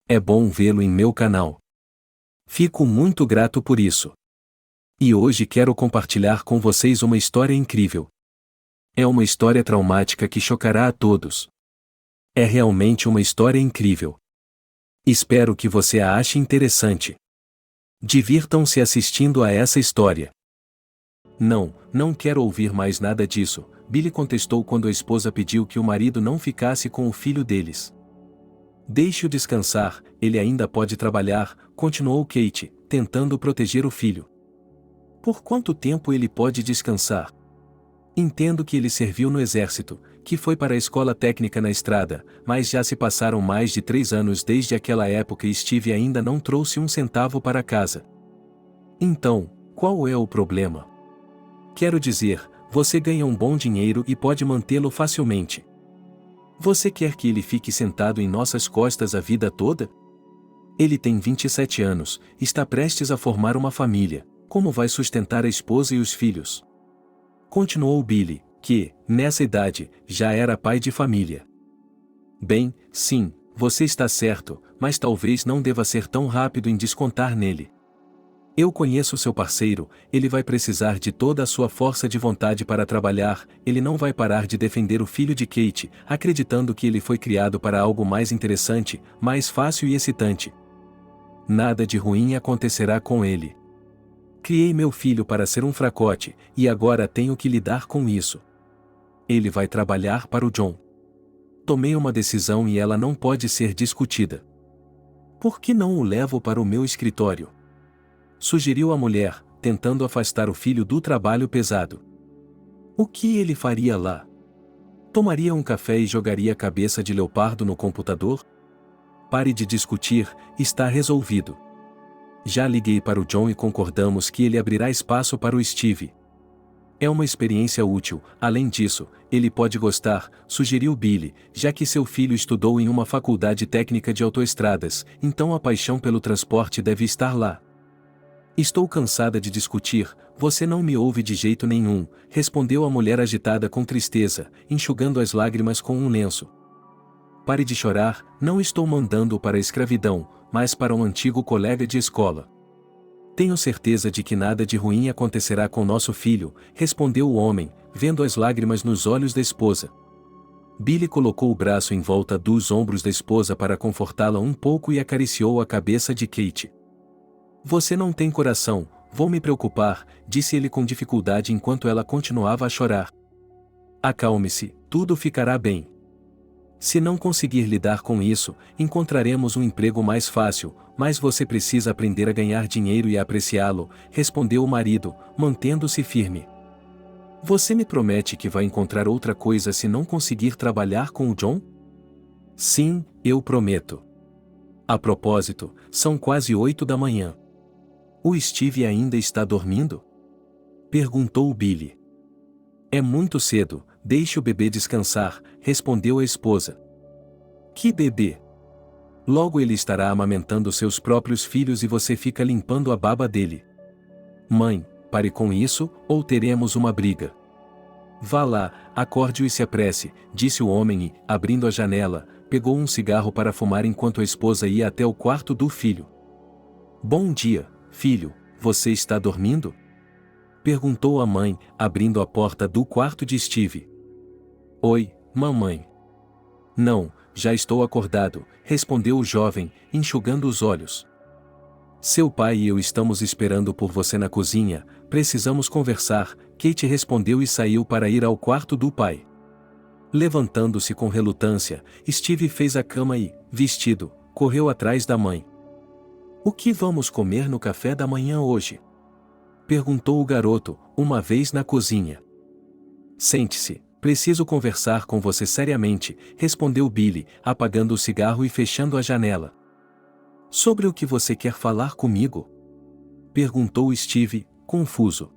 É bom vê-lo em meu canal. Fico muito grato por isso. E hoje quero compartilhar com vocês uma história incrível. É uma história traumática que chocará a todos. É realmente uma história incrível. Espero que você a ache interessante. Divirtam-se assistindo a essa história. Não quero ouvir mais nada disso, Billy contestou quando a esposa pediu que o marido não ficasse com o filho deles. Deixe-o descansar, ele ainda pode trabalhar, continuou Kate, tentando proteger o filho. Por quanto tempo ele pode descansar? Entendo que ele serviu no exército, que foi para a escola técnica na estrada, mas já se passaram mais de 3 anos desde aquela época e Steve ainda não trouxe um centavo para casa. Então, qual é o problema? Quero dizer, você ganha um bom dinheiro e pode mantê-lo facilmente. Você quer que ele fique sentado em nossas costas a vida toda? Ele tem 27 anos, está prestes a formar uma família. Como vai sustentar a esposa e os filhos? Continuou Billy, que, nessa idade, já era pai de família. Bem, sim, você está certo, mas talvez não deva ser tão rápido em descontar nele. Eu conheço seu parceiro, ele vai precisar de toda a sua força de vontade para trabalhar, ele não vai parar de defender o filho de Kate, acreditando que ele foi criado para algo mais interessante, mais fácil e excitante. Nada de ruim acontecerá com ele. Criei meu filho para ser um fracote, e agora tenho que lidar com isso. Ele vai trabalhar para o John. Tomei uma decisão e ela não pode ser discutida. Por que não o levo para o meu escritório? Sugeriu a mulher, tentando afastar o filho do trabalho pesado. O que ele faria lá? Tomaria um café e jogaria a cabeça de leopardo no computador? Pare de discutir, está resolvido. Já liguei para o John e concordamos que ele abrirá espaço para o Steve. É uma experiência útil, além disso, ele pode gostar, sugeriu Billy, já que seu filho estudou em uma faculdade técnica de autoestradas, então a paixão pelo transporte deve estar lá. Estou cansada de discutir, você não me ouve de jeito nenhum, respondeu a mulher agitada com tristeza, enxugando as lágrimas com um lenço. Pare de chorar, não estou mandando-o para a escravidão, mas para um antigo colega de escola. Tenho certeza de que nada de ruim acontecerá com nosso filho, respondeu o homem, vendo as lágrimas nos olhos da esposa. Billy colocou o braço em volta dos ombros da esposa para confortá-la um pouco e acariciou a cabeça de Kate. Você não tem coração, vou me preocupar, disse ele com dificuldade enquanto ela continuava a chorar. Acalme-se, tudo ficará bem. Se não conseguir lidar com isso, encontraremos um emprego mais fácil, mas você precisa aprender a ganhar dinheiro e a apreciá-lo, respondeu o marido, mantendo-se firme. Você me promete que vai encontrar outra coisa se não conseguir trabalhar com o John? Sim, eu prometo. A propósito, são quase 8 da manhã. O Steve ainda está dormindo? Perguntou Billy. É muito cedo, deixe o bebê descansar, respondeu a esposa. Que bebê? Logo ele estará amamentando seus próprios filhos e você fica limpando a baba dele. Mãe, pare com isso, ou teremos uma briga. Vá lá, acorde-o e se apresse, disse o homem e, abrindo a janela, pegou um cigarro para fumar enquanto a esposa ia até o quarto do filho. Bom dia, filho, você está dormindo? Perguntou a mãe, abrindo a porta do quarto de Steve. Oi, mamãe. Não, já estou acordado, respondeu o jovem, enxugando os olhos. Seu pai e eu estamos esperando por você na cozinha, precisamos conversar, Kate respondeu e saiu para ir ao quarto do pai. Levantando-se com relutância, Steve fez a cama e, vestido, correu atrás da mãe. O que vamos comer no café da manhã hoje? Perguntou o garoto, uma vez na cozinha. Sente-se, preciso conversar com você seriamente, respondeu Billy, apagando o cigarro e fechando a janela. Sobre o que você quer falar comigo? Perguntou Steve, confuso.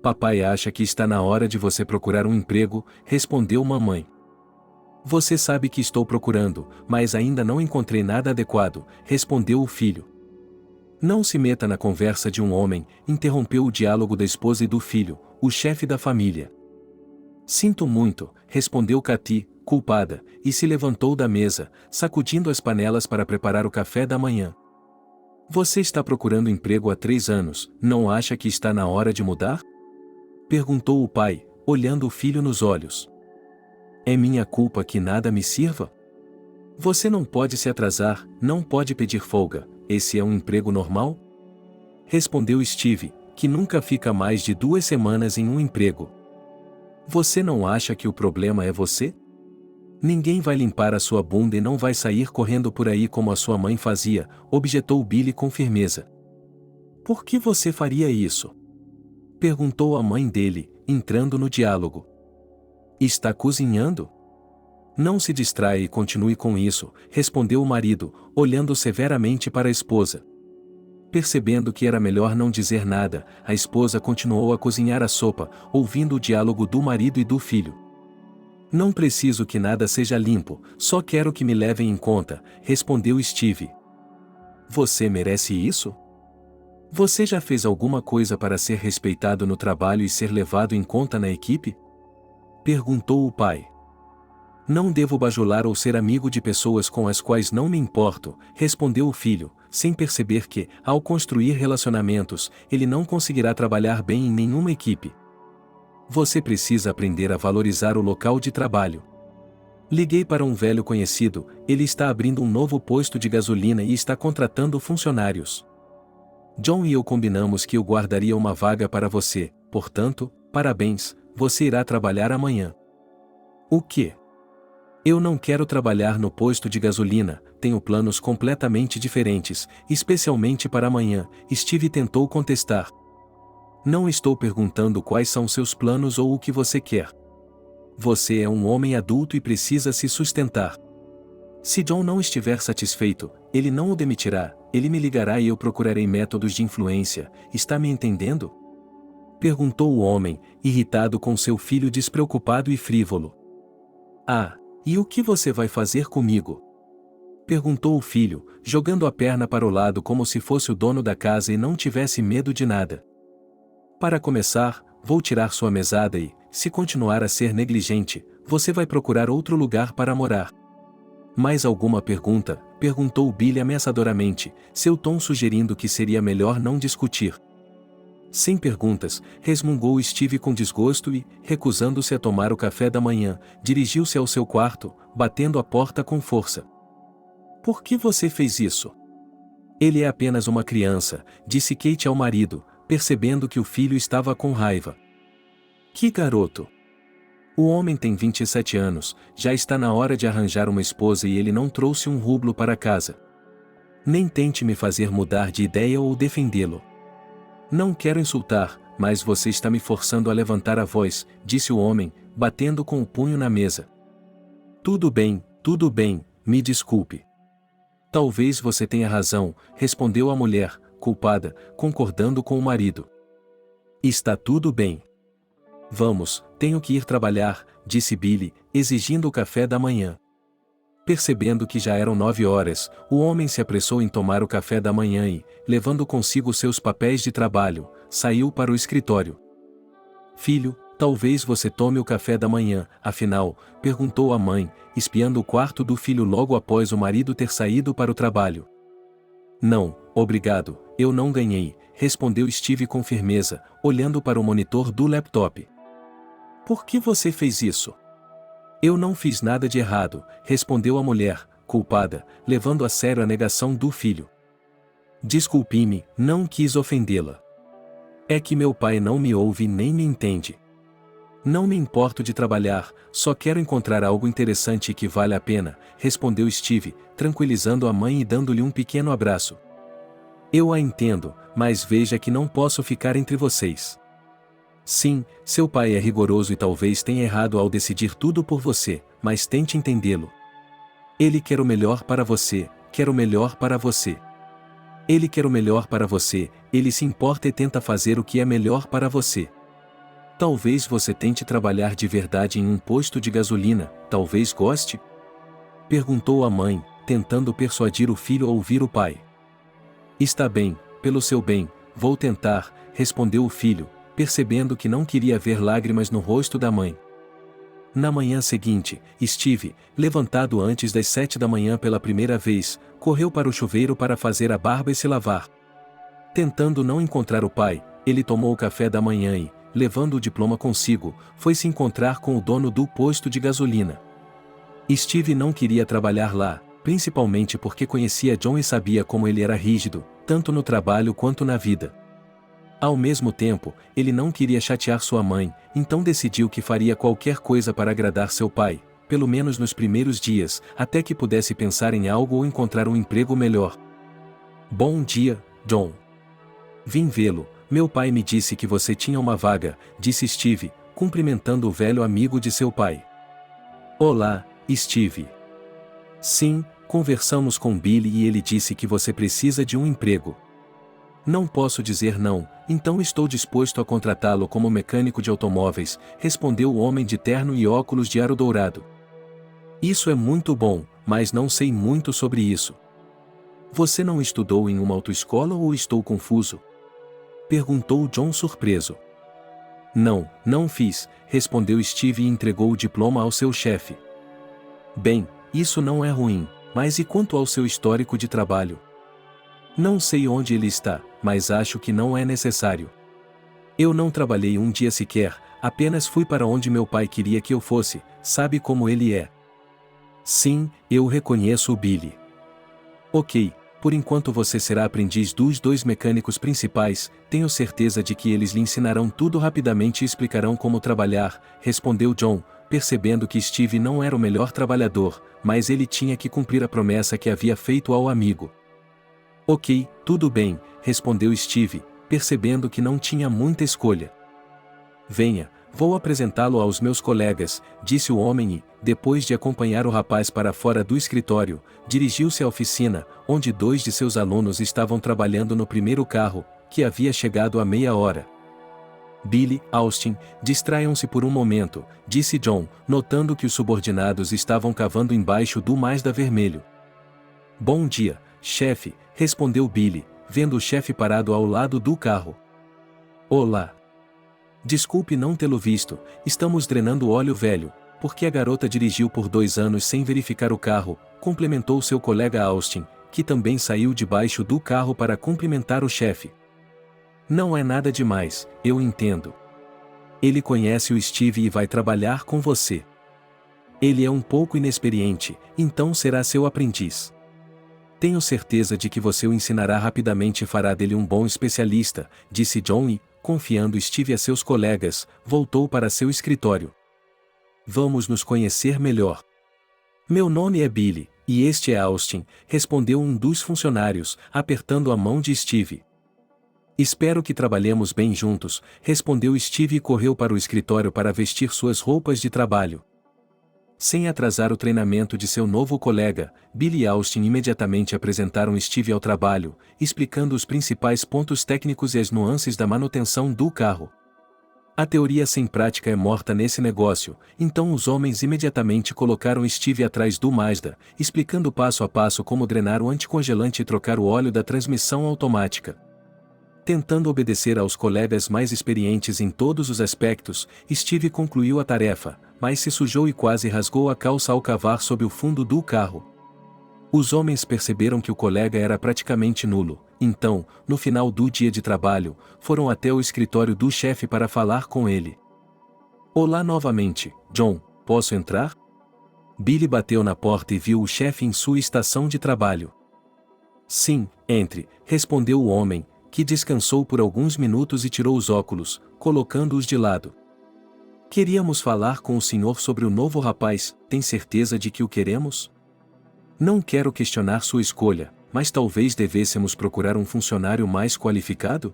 Papai acha que está na hora de você procurar um emprego, respondeu mamãe. Você sabe que estou procurando, mas ainda não encontrei nada adequado, respondeu o filho. Não se meta na conversa de um homem, interrompeu o diálogo da esposa e do filho, o chefe da família. Sinto muito, respondeu Cathy, culpada, e se levantou da mesa, sacudindo as panelas para preparar o café da manhã. Você está procurando emprego há 3 anos, não acha que está na hora de mudar? Perguntou o pai, olhando o filho nos olhos. É minha culpa que nada me sirva? Você não pode se atrasar, não pode pedir folga, esse é um emprego normal? Respondeu Steve, que nunca fica mais de 2 semanas em um emprego. Você não acha que o problema é você? Ninguém vai limpar a sua bunda e não vai sair correndo por aí como a sua mãe fazia, objetou Billy com firmeza. Por que você faria isso? Perguntou a mãe dele, entrando no diálogo. Está cozinhando? Não se distraia e continue com isso, respondeu o marido, olhando severamente para a esposa. Percebendo que era melhor não dizer nada, a esposa continuou a cozinhar a sopa, ouvindo o diálogo do marido e do filho. Não preciso que nada seja limpo, só quero que me levem em conta, respondeu Steve. Você merece isso? Você já fez alguma coisa para ser respeitado no trabalho e ser levado em conta na equipe? Perguntou o pai. Não devo bajular ou ser amigo de pessoas com as quais não me importo, respondeu o filho, sem perceber que, ao construir relacionamentos, ele não conseguirá trabalhar bem em nenhuma equipe. Você precisa aprender a valorizar o local de trabalho. Liguei para um velho conhecido, ele está abrindo um novo posto de gasolina e está contratando funcionários. John e eu combinamos que eu guardaria uma vaga para você, portanto, parabéns, você irá trabalhar amanhã. O quê? Eu não quero trabalhar no posto de gasolina, tenho planos completamente diferentes, especialmente para amanhã, Steve tentou contestar. Não estou perguntando quais são seus planos ou o que você quer. Você é um homem adulto e precisa se sustentar. Se John não estiver satisfeito, ele não o demitirá, ele me ligará e eu procurarei métodos de influência, está me entendendo? Perguntou o homem, irritado com seu filho despreocupado e frívolo. Ah, e o que você vai fazer comigo? Perguntou o filho, jogando a perna para o lado como se fosse o dono da casa e não tivesse medo de nada. Para começar, vou tirar sua mesada e, se continuar a ser negligente, você vai procurar outro lugar para morar. Mais alguma pergunta? Perguntou Billy ameaçadoramente, seu tom sugerindo que seria melhor não discutir. Sem perguntas, resmungou Steve com desgosto e, recusando-se a tomar o café da manhã, dirigiu-se ao seu quarto, batendo a porta com força. Por que você fez isso? Ele é apenas uma criança, disse Kate ao marido, percebendo que o filho estava com raiva. Que garoto! O homem tem 27 anos, já está na hora de arranjar uma esposa e ele não trouxe um rublo para casa. Nem tente me fazer mudar de ideia ou defendê-lo. Não quero insultar, mas você está me forçando a levantar a voz, disse o homem, batendo com o punho na mesa. Tudo bem, me desculpe. Talvez você tenha razão, respondeu a mulher, culpada, concordando com o marido. Está tudo bem. Vamos, tenho que ir trabalhar, disse Billy, exigindo o café da manhã. Percebendo que já eram 9 horas, o homem se apressou em tomar o café da manhã e, levando consigo seus papéis de trabalho, saiu para o escritório. Filho, talvez você tome o café da manhã, afinal, perguntou a mãe, espiando o quarto do filho logo após o marido ter saído para o trabalho. Não, obrigado, eu não ganhei, respondeu Steve com firmeza, olhando para o monitor do laptop. Por que você fez isso? Eu não fiz nada de errado, respondeu a mulher, culpada, levando a sério a negação do filho. Desculpe-me, não quis ofendê-la. É que meu pai não me ouve nem me entende. Não me importo de trabalhar, só quero encontrar algo interessante e que vale a pena, respondeu Steve, tranquilizando a mãe e dando-lhe um pequeno abraço. Eu a entendo, mas veja que não posso ficar entre vocês. Sim, seu pai é rigoroso e talvez tenha errado ao decidir tudo por você, mas tente entendê-lo. Ele quer o melhor para você, quer o melhor para você. Ele quer o melhor para você, ele se importa e tenta fazer o que é melhor para você. Talvez você tente trabalhar de verdade em um posto de gasolina, talvez goste? Perguntou a mãe, tentando persuadir o filho a ouvir o pai. Está bem, pelo seu bem, vou tentar, respondeu o filho, percebendo que não queria ver lágrimas no rosto da mãe. Na manhã seguinte, Steve, levantado antes das 7 da manhã pela primeira vez, correu para o chuveiro para fazer a barba e se lavar. Tentando não encontrar o pai, ele tomou o café da manhã e, levando o diploma consigo, foi se encontrar com o dono do posto de gasolina. Steve não queria trabalhar lá, principalmente porque conhecia John e sabia como ele era rígido, tanto no trabalho quanto na vida. Ao mesmo tempo, ele não queria chatear sua mãe, então decidiu que faria qualquer coisa para agradar seu pai, pelo menos nos primeiros dias, até que pudesse pensar em algo ou encontrar um emprego melhor. Bom dia, John. Vim vê-lo. Meu pai me disse que você tinha uma vaga, disse Steve, cumprimentando o velho amigo de seu pai. Olá, Steve. Sim, conversamos com Billy e ele disse que você precisa de um emprego. Não posso dizer não, então estou disposto a contratá-lo como mecânico de automóveis, respondeu o homem de terno e óculos de aro dourado. Isso é muito bom, mas não sei muito sobre isso. Você não estudou em uma autoescola ou estou confuso? Perguntou John surpreso. Não fiz, respondeu Steve e entregou o diploma ao seu chefe. Bem, isso não é ruim, mas e quanto ao seu histórico de trabalho? Não sei onde ele está, mas acho que não é necessário. Eu não trabalhei um dia sequer, apenas fui para onde meu pai queria que eu fosse, sabe como ele é. Sim, eu reconheço o Billy. Ok. Por enquanto você será aprendiz dos 2 mecânicos principais, tenho certeza de que eles lhe ensinarão tudo rapidamente e explicarão como trabalhar, respondeu John, percebendo que Steve não era o melhor trabalhador, mas ele tinha que cumprir a promessa que havia feito ao amigo. Ok, tudo bem, respondeu Steve, percebendo que não tinha muita escolha. Venha, vou apresentá-lo aos meus colegas, disse o homem e, depois de acompanhar o rapaz para fora do escritório, dirigiu-se à oficina, onde 2 de seus alunos estavam trabalhando no primeiro carro, que havia chegado há meia hora. Billy, Austin, distraiam-se por um momento, disse John, notando que os subordinados estavam cavando embaixo do Mazda vermelho. Bom dia, chefe, respondeu Billy, vendo o chefe parado ao lado do carro. Olá. Desculpe não tê-lo visto, estamos drenando óleo velho, porque a garota dirigiu por 2 anos sem verificar o carro, complementou seu colega Austin, que também saiu debaixo do carro para cumprimentar o chefe. Não é nada demais, eu entendo. Ele conhece o Steve e vai trabalhar com você. Ele é um pouco inexperiente, então será seu aprendiz. Tenho certeza de que você o ensinará rapidamente e fará dele um bom especialista, disse John e, confiando Steve a seus colegas, voltou para seu escritório. Vamos nos conhecer melhor. Meu nome é Billy, e este é Austin, respondeu um dos funcionários, apertando a mão de Steve. Espero que trabalhemos bem juntos, respondeu Steve e correu para o escritório para vestir suas roupas de trabalho. Sem atrasar o treinamento de seu novo colega, Billy e Austin imediatamente apresentaram Steve ao trabalho, explicando os principais pontos técnicos e as nuances da manutenção do carro. A teoria sem prática é morta nesse negócio, então os homens imediatamente colocaram Steve atrás do Mazda, explicando passo a passo como drenar o anticongelante e trocar o óleo da transmissão automática. Tentando obedecer aos colegas mais experientes em todos os aspectos, Steve concluiu a tarefa, mas se sujou e quase rasgou a calça ao cavar sob o fundo do carro. Os homens perceberam que o colega era praticamente nulo, então, no final do dia de trabalho, foram até o escritório do chefe para falar com ele. Olá novamente, John, posso entrar? Billy bateu na porta e viu o chefe em sua estação de trabalho. Sim, entre, respondeu o homem, que descansou por alguns minutos e tirou os óculos, colocando-os de lado. Queríamos falar com o senhor sobre o novo rapaz, tem certeza de que o queremos? Não quero questionar sua escolha, mas talvez devêssemos procurar um funcionário mais qualificado?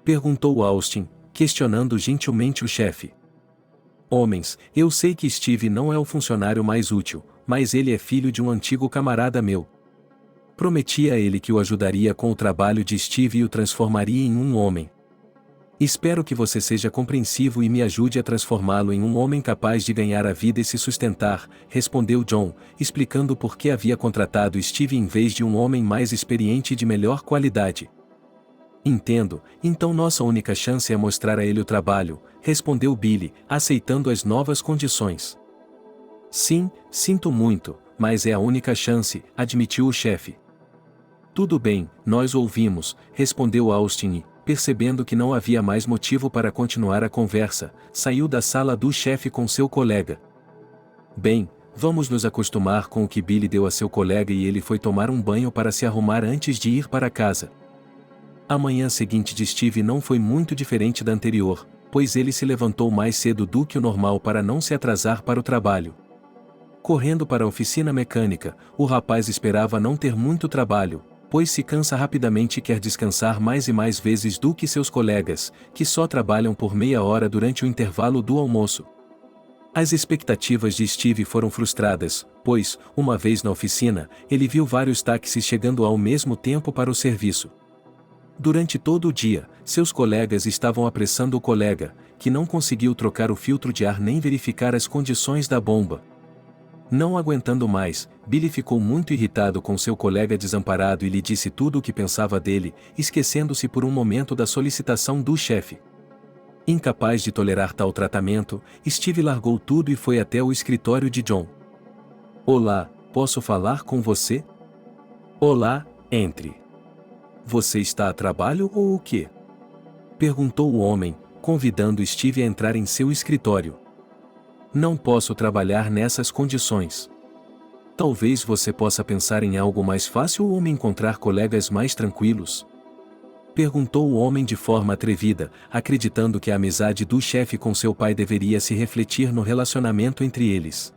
Perguntou Austin, questionando gentilmente o chefe. Homens, eu sei que Steve não é o funcionário mais útil, mas ele é filho de um antigo camarada meu. Prometi a ele que o ajudaria com o trabalho de Steve e o transformaria em um homem. Espero que você seja compreensivo e me ajude a transformá-lo em um homem capaz de ganhar a vida e se sustentar, respondeu John, explicando por que havia contratado Steve em vez de um homem mais experiente e de melhor qualidade. Entendo, então nossa única chance é mostrar a ele o trabalho, respondeu Billy, aceitando as novas condições. Sim, sinto muito, mas é a única chance, admitiu o chefe. Tudo bem, nós ouvimos, respondeu Austin e, percebendo que não havia mais motivo para continuar a conversa, saiu da sala do chefe com seu colega. Bem, vamos nos acostumar com o que Billy deu a seu colega e ele foi tomar um banho para se arrumar antes de ir para casa. A manhã seguinte de Steve não foi muito diferente da anterior, pois ele se levantou mais cedo do que o normal para não se atrasar para o trabalho. Correndo para a oficina mecânica, o rapaz esperava não ter muito trabalho, pois se cansa rapidamente e quer descansar mais e mais vezes do que seus colegas, que só trabalham por meia hora durante o intervalo do almoço. As expectativas de Steve foram frustradas, pois, uma vez na oficina, ele viu vários táxis chegando ao mesmo tempo para o serviço. Durante todo o dia, seus colegas estavam apressando o colega, que não conseguiu trocar o filtro de ar nem verificar as condições da bomba. Não aguentando mais, Billy ficou muito irritado com seu colega desamparado e lhe disse tudo o que pensava dele, esquecendo-se por um momento da solicitação do chefe. Incapaz de tolerar tal tratamento, Steve largou tudo e foi até o escritório de John. Olá, posso falar com você? Olá, entre. Você está a trabalho ou o quê? Perguntou o homem, convidando Steve a entrar em seu escritório. Não posso trabalhar nessas condições. Talvez você possa pensar em algo mais fácil ou me encontrar colegas mais tranquilos? Perguntou o homem de forma atrevida, acreditando que a amizade do chefe com seu pai deveria se refletir no relacionamento entre eles.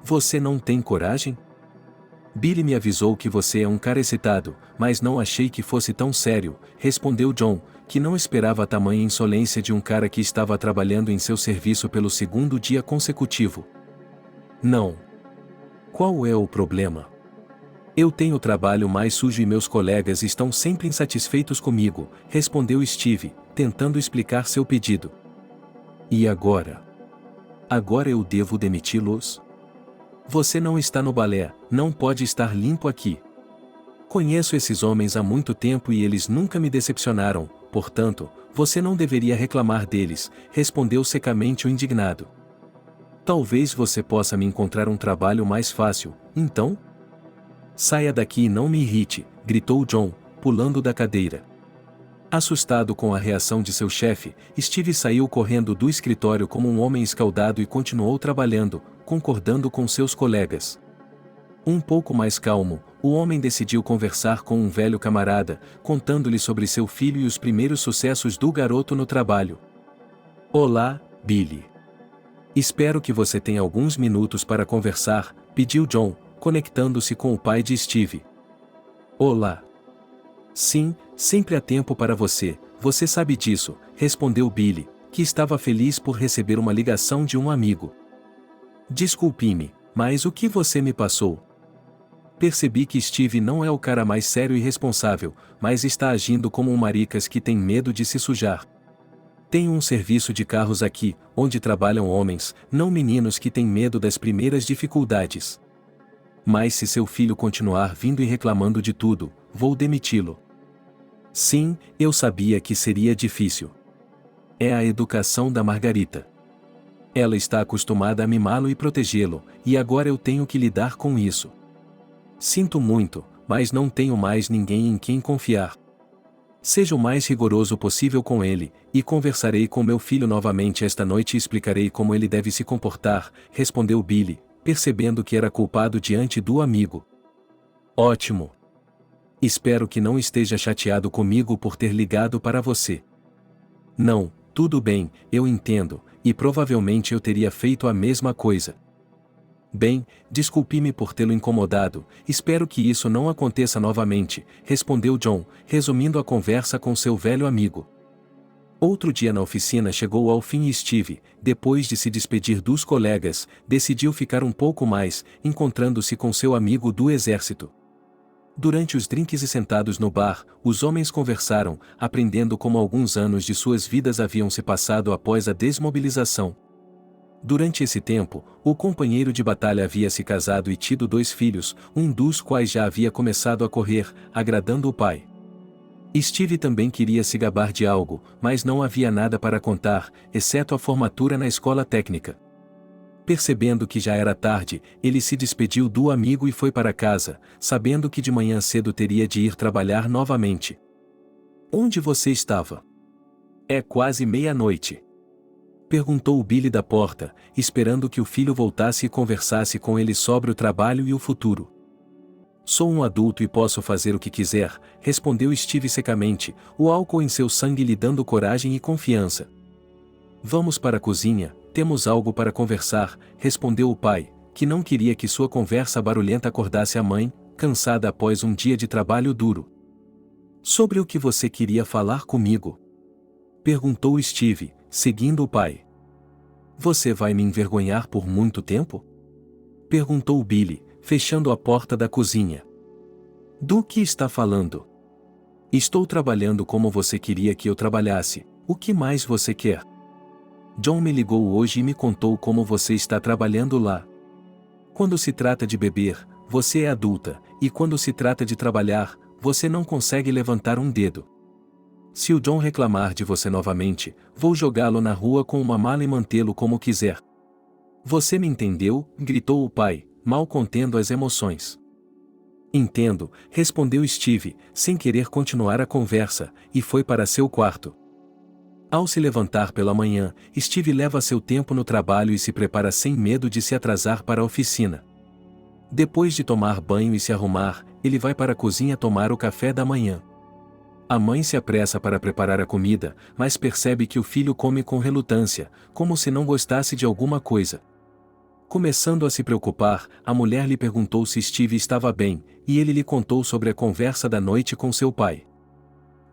Você não tem coragem? Billy me avisou que você é um cara excitado, mas não achei que fosse tão sério, respondeu John, que não esperava a tamanha insolência de um cara que estava trabalhando em seu serviço pelo segundo dia consecutivo. Não. Qual é o problema? Eu tenho o trabalho mais sujo e meus colegas estão sempre insatisfeitos comigo, respondeu Steve, tentando explicar seu pedido. E agora? Agora eu devo demiti-los? Você não está no balé, não pode estar limpo aqui. Conheço esses homens há muito tempo e eles nunca me decepcionaram, portanto, você não deveria reclamar deles, respondeu secamente o indignado. Talvez você possa me encontrar um trabalho mais fácil, então? Saia daqui e não me irrite, gritou John, pulando da cadeira. Assustado com a reação de seu chefe, Steve saiu correndo do escritório como um homem escaldado e continuou trabalhando, concordando com seus colegas. Um pouco mais calmo, o homem decidiu conversar com um velho camarada, contando-lhe sobre seu filho e os primeiros sucessos do garoto no trabalho. Olá, Billy. Espero que você tenha alguns minutos para conversar, pediu John, conectando-se com o pai de Steve. Olá. Sim, sempre há tempo para você sabe disso, respondeu Billy, que estava feliz por receber uma ligação de um amigo. Desculpe-me, mas o que você me passou? Percebi que Steve não é o cara mais sério e responsável, mas está agindo como um maricas que tem medo de se sujar. Tenho um serviço de carros aqui, onde trabalham homens, não meninos que têm medo das primeiras dificuldades. Mas se seu filho continuar vindo e reclamando de tudo, vou demiti-lo. Sim, eu sabia que seria difícil. É a educação da Margarita. Ela está acostumada a mimá-lo e protegê-lo, e agora eu tenho que lidar com isso. Sinto muito, mas não tenho mais ninguém em quem confiar. Seja o mais rigoroso possível com ele, e conversarei com meu filho novamente esta noite e explicarei como ele deve se comportar, respondeu Billy, percebendo que era culpado diante do amigo. Ótimo. Espero que não esteja chateado comigo por ter ligado para você. Não, tudo bem, eu entendo, e provavelmente eu teria feito a mesma coisa. Bem, desculpe-me por tê-lo incomodado, espero que isso não aconteça novamente, respondeu John, resumindo a conversa com seu velho amigo. Outro dia na oficina chegou ao fim e Steve, depois de se despedir dos colegas, decidiu ficar um pouco mais, encontrando-se com seu amigo do exército. Durante os drinks e sentados no bar, os homens conversaram, aprendendo como alguns anos de suas vidas haviam se passado após a desmobilização. Durante esse tempo, o companheiro de batalha havia se casado e tido 2 filhos, um dos quais já havia começado a correr, agradando o pai. Steve também queria se gabar de algo, mas não havia nada para contar, exceto a formatura na escola técnica. Percebendo que já era tarde, ele se despediu do amigo e foi para casa, sabendo que de manhã cedo teria de ir trabalhar novamente. Onde você estava? É quase meia-noite. Perguntou Billy da porta, esperando que o filho voltasse e conversasse com ele sobre o trabalho e o futuro. Sou um adulto e posso fazer o que quiser, respondeu Steve secamente, o álcool em seu sangue lhe dando coragem e confiança. Vamos para a cozinha, temos algo para conversar, respondeu o pai, que não queria que sua conversa barulhenta acordasse a mãe, cansada após um dia de trabalho duro. Sobre o que você queria falar comigo? Perguntou Steve, seguindo o pai. Você vai me envergonhar por muito tempo? Perguntou Billy, fechando a porta da cozinha. Do que está falando? Estou trabalhando como você queria que eu trabalhasse, o que mais você quer? John me ligou hoje e me contou como você está trabalhando lá. Quando se trata de beber, você é adulta, e quando se trata de trabalhar, você não consegue levantar um dedo. Se o John reclamar de você novamente, vou jogá-lo na rua com uma mala e mantê-lo como quiser. Você me entendeu? Gritou o pai, mal contendo as emoções. Entendo, respondeu Steve, sem querer continuar a conversa, e foi para seu quarto. Ao se levantar pela manhã, Steve leva seu tempo no trabalho e se prepara sem medo de se atrasar para a oficina. Depois de tomar banho e se arrumar, ele vai para a cozinha tomar o café da manhã. A mãe se apressa para preparar a comida, mas percebe que o filho come com relutância, como se não gostasse de alguma coisa. Começando a se preocupar, a mulher lhe perguntou se Steve estava bem, e ele lhe contou sobre a conversa da noite com seu pai.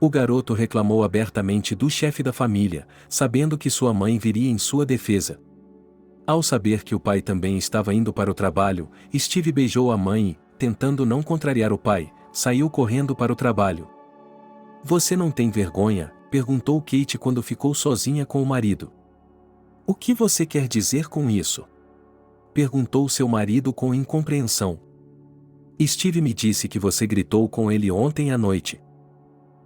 O garoto reclamou abertamente do chefe da família, sabendo que sua mãe viria em sua defesa. Ao saber que o pai também estava indo para o trabalho, Steve beijou a mãe e, tentando não contrariar o pai, saiu correndo para o trabalho. Você não tem vergonha? Perguntou Kate quando ficou sozinha com o marido. O que você quer dizer com isso? Perguntou seu marido com incompreensão. Steve me disse que você gritou com ele ontem à noite.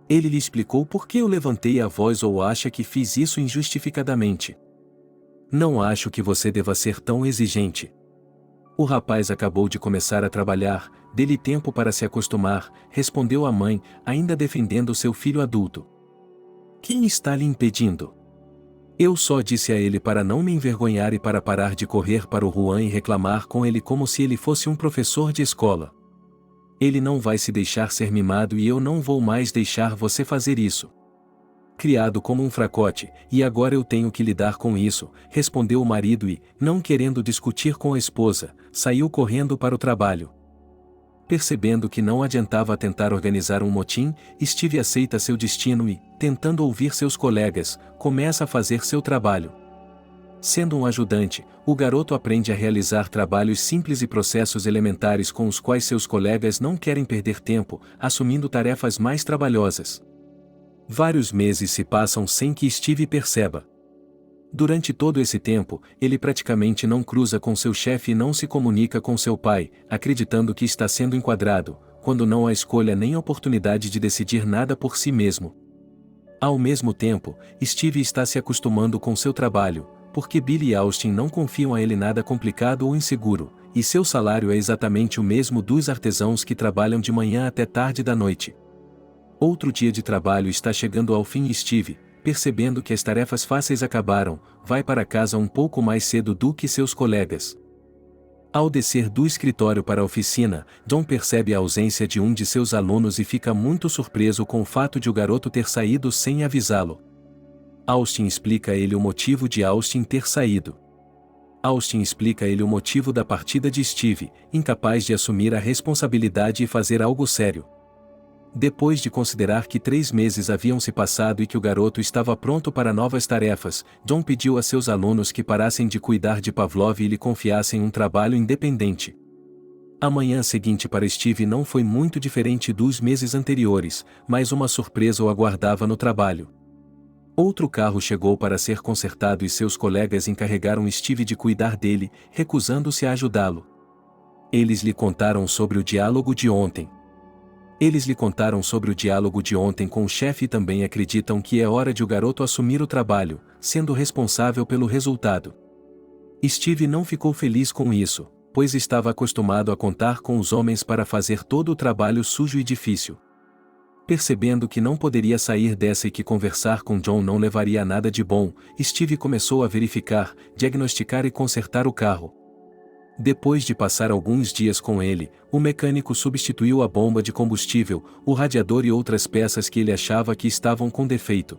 Ele lhe explicou por que eu levantei a voz ou acha que fiz isso injustificadamente? Não acho que você deva ser tão exigente. O rapaz acabou de começar a trabalhar, dê-lhe tempo para se acostumar, respondeu a mãe, ainda defendendo seu filho adulto. Quem está lhe impedindo? Eu só disse a ele para não me envergonhar e para parar de correr para o Juan e reclamar com ele como se ele fosse um professor de escola. Ele não vai se deixar ser mimado e eu não vou mais deixar você fazer isso. Criado como um fracote, e agora eu tenho que lidar com isso, respondeu o marido e, não querendo discutir com a esposa, saiu correndo para o trabalho. Percebendo que não adiantava tentar organizar um motim, Steve aceita seu destino e, tentando ouvir seus colegas, começa a fazer seu trabalho. Sendo um ajudante, o garoto aprende a realizar trabalhos simples e processos elementares com os quais seus colegas não querem perder tempo, assumindo tarefas mais trabalhosas. Vários meses se passam sem que Steve perceba. Durante todo esse tempo, ele praticamente não cruza com seu chefe e não se comunica com seu pai, acreditando que está sendo enquadrado, quando não há escolha nem oportunidade de decidir nada por si mesmo. Ao mesmo tempo, Steve está se acostumando com seu trabalho, porque Billy e Austin não confiam a ele nada complicado ou inseguro, e seu salário é exatamente o mesmo dos artesãos que trabalham de manhã até tarde da noite. Outro dia de trabalho está chegando ao fim e Steve, percebendo que as tarefas fáceis acabaram, vai para casa um pouco mais cedo do que seus colegas. Ao descer do escritório para a oficina, John percebe a ausência de um de seus alunos e fica muito surpreso com o fato de o garoto ter saído sem avisá-lo. Austin explica a ele o motivo de Austin ter saído. Austin explica a ele o motivo da partida de Steve, incapaz de assumir a responsabilidade e fazer algo sério. Depois de considerar que 3 meses haviam se passado e que o garoto estava pronto para novas tarefas, John pediu a seus alunos que parassem de cuidar de Pavlov e lhe confiassem um trabalho independente. A manhã seguinte para Steve não foi muito diferente dos meses anteriores, mas uma surpresa o aguardava no trabalho. Outro carro chegou para ser consertado e seus colegas encarregaram Steve de cuidar dele, recusando-se a ajudá-lo. Eles lhe contaram sobre o diálogo de ontem. Eles lhe contaram sobre o diálogo de ontem com o chefe e também acreditam que é hora de o garoto assumir o trabalho, sendo responsável pelo resultado. Steve não ficou feliz com isso, pois estava acostumado a contar com os homens para fazer todo o trabalho sujo e difícil. Percebendo que não poderia sair dessa e que conversar com John não levaria a nada de bom, Steve começou a verificar, diagnosticar e consertar o carro. Depois de passar alguns dias com ele, o mecânico substituiu a bomba de combustível, o radiador e outras peças que ele achava que estavam com defeito.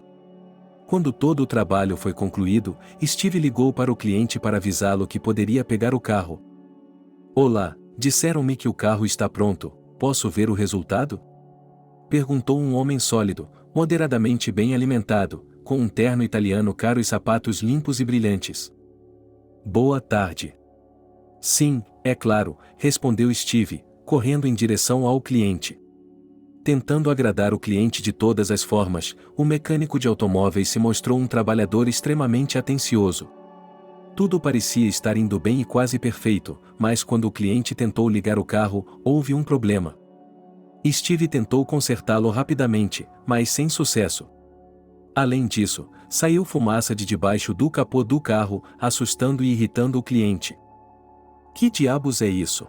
Quando todo o trabalho foi concluído, Steve ligou para o cliente para avisá-lo que poderia pegar o carro. "Olá, disseram-me que o carro está pronto, posso ver o resultado?" Perguntou um homem sólido, moderadamente bem alimentado, com um terno italiano caro e sapatos limpos e brilhantes. "Boa tarde." "Sim, é claro", respondeu Steve, correndo em direção ao cliente. Tentando agradar o cliente de todas as formas, o mecânico de automóveis se mostrou um trabalhador extremamente atencioso. Tudo parecia estar indo bem e quase perfeito, mas quando o cliente tentou ligar o carro, houve um problema. Steve tentou consertá-lo rapidamente, mas sem sucesso. Além disso, saiu fumaça de debaixo do capô do carro, assustando e irritando o cliente. "Que diabos é isso?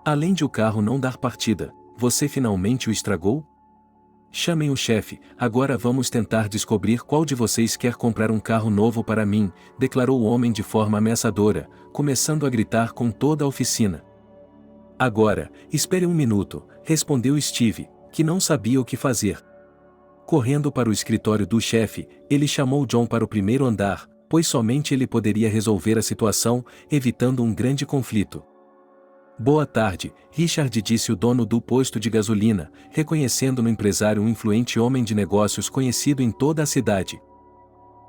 Além de o carro não dar partida, você finalmente o estragou? Chamem o chefe, agora vamos tentar descobrir qual de vocês quer comprar um carro novo para mim", declarou o homem de forma ameaçadora, começando a gritar com toda a oficina. "Agora, espere um minuto", respondeu Steve, que não sabia o que fazer. Correndo para o escritório do chefe, ele chamou John para o primeiro andar, pois somente ele poderia resolver a situação, evitando um grande conflito. "Boa tarde", Richard, disse o dono do posto de gasolina, reconhecendo no empresário um influente homem de negócios conhecido em toda a cidade.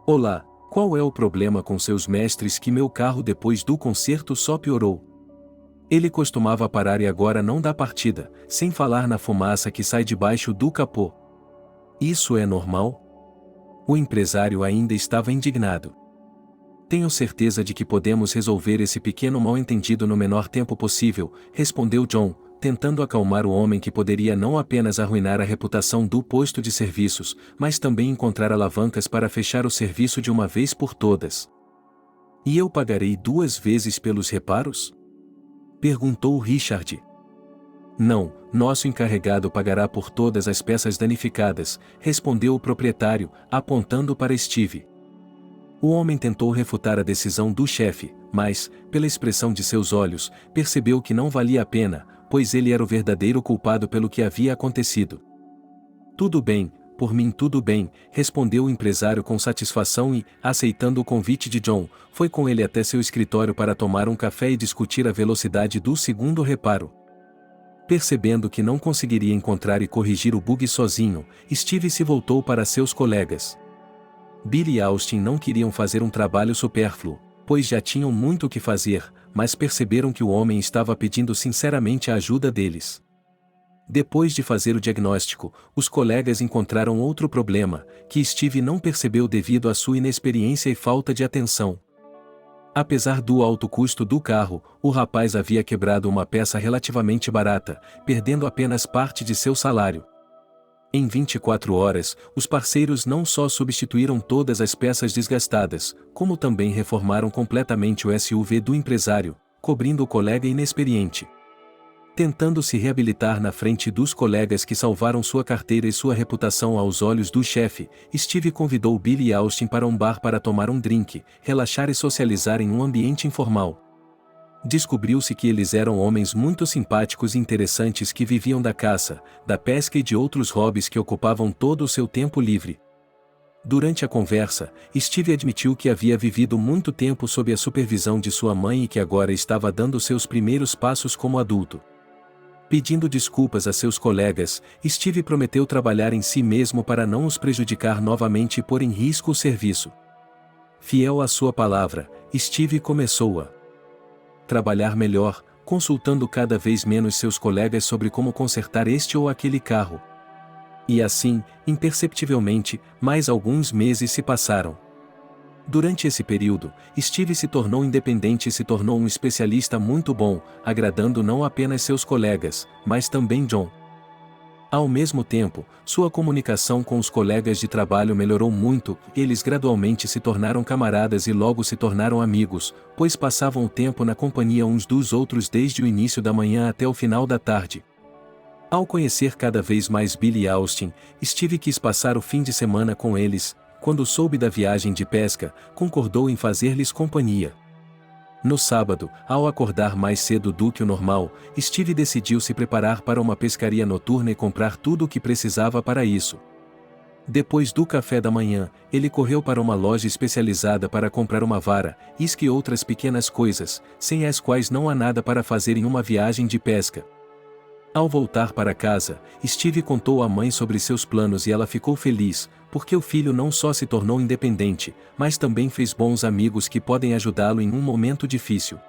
"Olá, qual é o problema com seus mestres que meu carro depois do concerto só piorou? Ele costumava parar e agora não dá partida, sem falar na fumaça que sai debaixo do capô. Isso é normal?" O empresário ainda estava indignado. "Tenho certeza de que podemos resolver esse pequeno mal-entendido no menor tempo possível", respondeu John, tentando acalmar o homem que poderia não apenas arruinar a reputação do posto de serviços, mas também encontrar alavancas para fechar o serviço de uma vez por todas. "E eu pagarei 2 vezes pelos reparos?" perguntou Richard. "Não, nosso encarregado pagará por todas as peças danificadas", respondeu o proprietário, apontando para Steve. O homem tentou refutar a decisão do chefe, mas, pela expressão de seus olhos, percebeu que não valia a pena, pois ele era o verdadeiro culpado pelo que havia acontecido. "Tudo bem, por mim tudo bem", respondeu o empresário com satisfação e, aceitando o convite de John, foi com ele até seu escritório para tomar um café e discutir a velocidade do segundo reparo. Percebendo que não conseguiria encontrar e corrigir o bug sozinho, Steve se voltou para seus colegas. Billy e Austin não queriam fazer um trabalho supérfluo, pois já tinham muito o que fazer, mas perceberam que o homem estava pedindo sinceramente a ajuda deles. Depois de fazer o diagnóstico, os colegas encontraram outro problema, que Steve não percebeu devido à sua inexperiência e falta de atenção. Apesar do alto custo do carro, o rapaz havia quebrado uma peça relativamente barata, perdendo apenas parte de seu salário. Em 24 horas, os parceiros não só substituíram todas as peças desgastadas, como também reformaram completamente o SUV do empresário, cobrindo o colega inexperiente. Tentando se reabilitar na frente dos colegas que salvaram sua carteira e sua reputação aos olhos do chefe, Steve convidou Billy e Austin para um bar para tomar um drink, relaxar e socializar em um ambiente informal. Descobriu-se que eles eram homens muito simpáticos e interessantes que viviam da caça, da pesca e de outros hobbies que ocupavam todo o seu tempo livre. Durante a conversa, Steve admitiu que havia vivido muito tempo sob a supervisão de sua mãe e que agora estava dando seus primeiros passos como adulto. Pedindo desculpas a seus colegas, Steve prometeu trabalhar em si mesmo para não os prejudicar novamente e pôr em risco o serviço. Fiel à sua palavra, Steve começou a trabalhar melhor, consultando cada vez menos seus colegas sobre como consertar este ou aquele carro. E assim, imperceptivelmente, mais alguns meses se passaram. Durante esse período, Steve se tornou independente e se tornou um especialista muito bom, agradando não apenas seus colegas, mas também John. Ao mesmo tempo, sua comunicação com os colegas de trabalho melhorou muito, e eles gradualmente se tornaram camaradas e logo se tornaram amigos, pois passavam o tempo na companhia uns dos outros desde o início da manhã até o final da tarde. Ao conhecer cada vez mais Billy e Austin, Steve quis passar o fim de semana com eles. Quando soube da viagem de pesca, concordou em fazer-lhes companhia. No sábado, ao acordar mais cedo do que o normal, Steve decidiu se preparar para uma pescaria noturna e comprar tudo o que precisava para isso. Depois do café da manhã, ele correu para uma loja especializada para comprar uma vara, isca e outras pequenas coisas, sem as quais não há nada para fazer em uma viagem de pesca. Ao voltar para casa, Steve contou à mãe sobre seus planos e ela ficou feliz, porque o filho não só se tornou independente, mas também fez bons amigos que podem ajudá-lo em um momento difícil.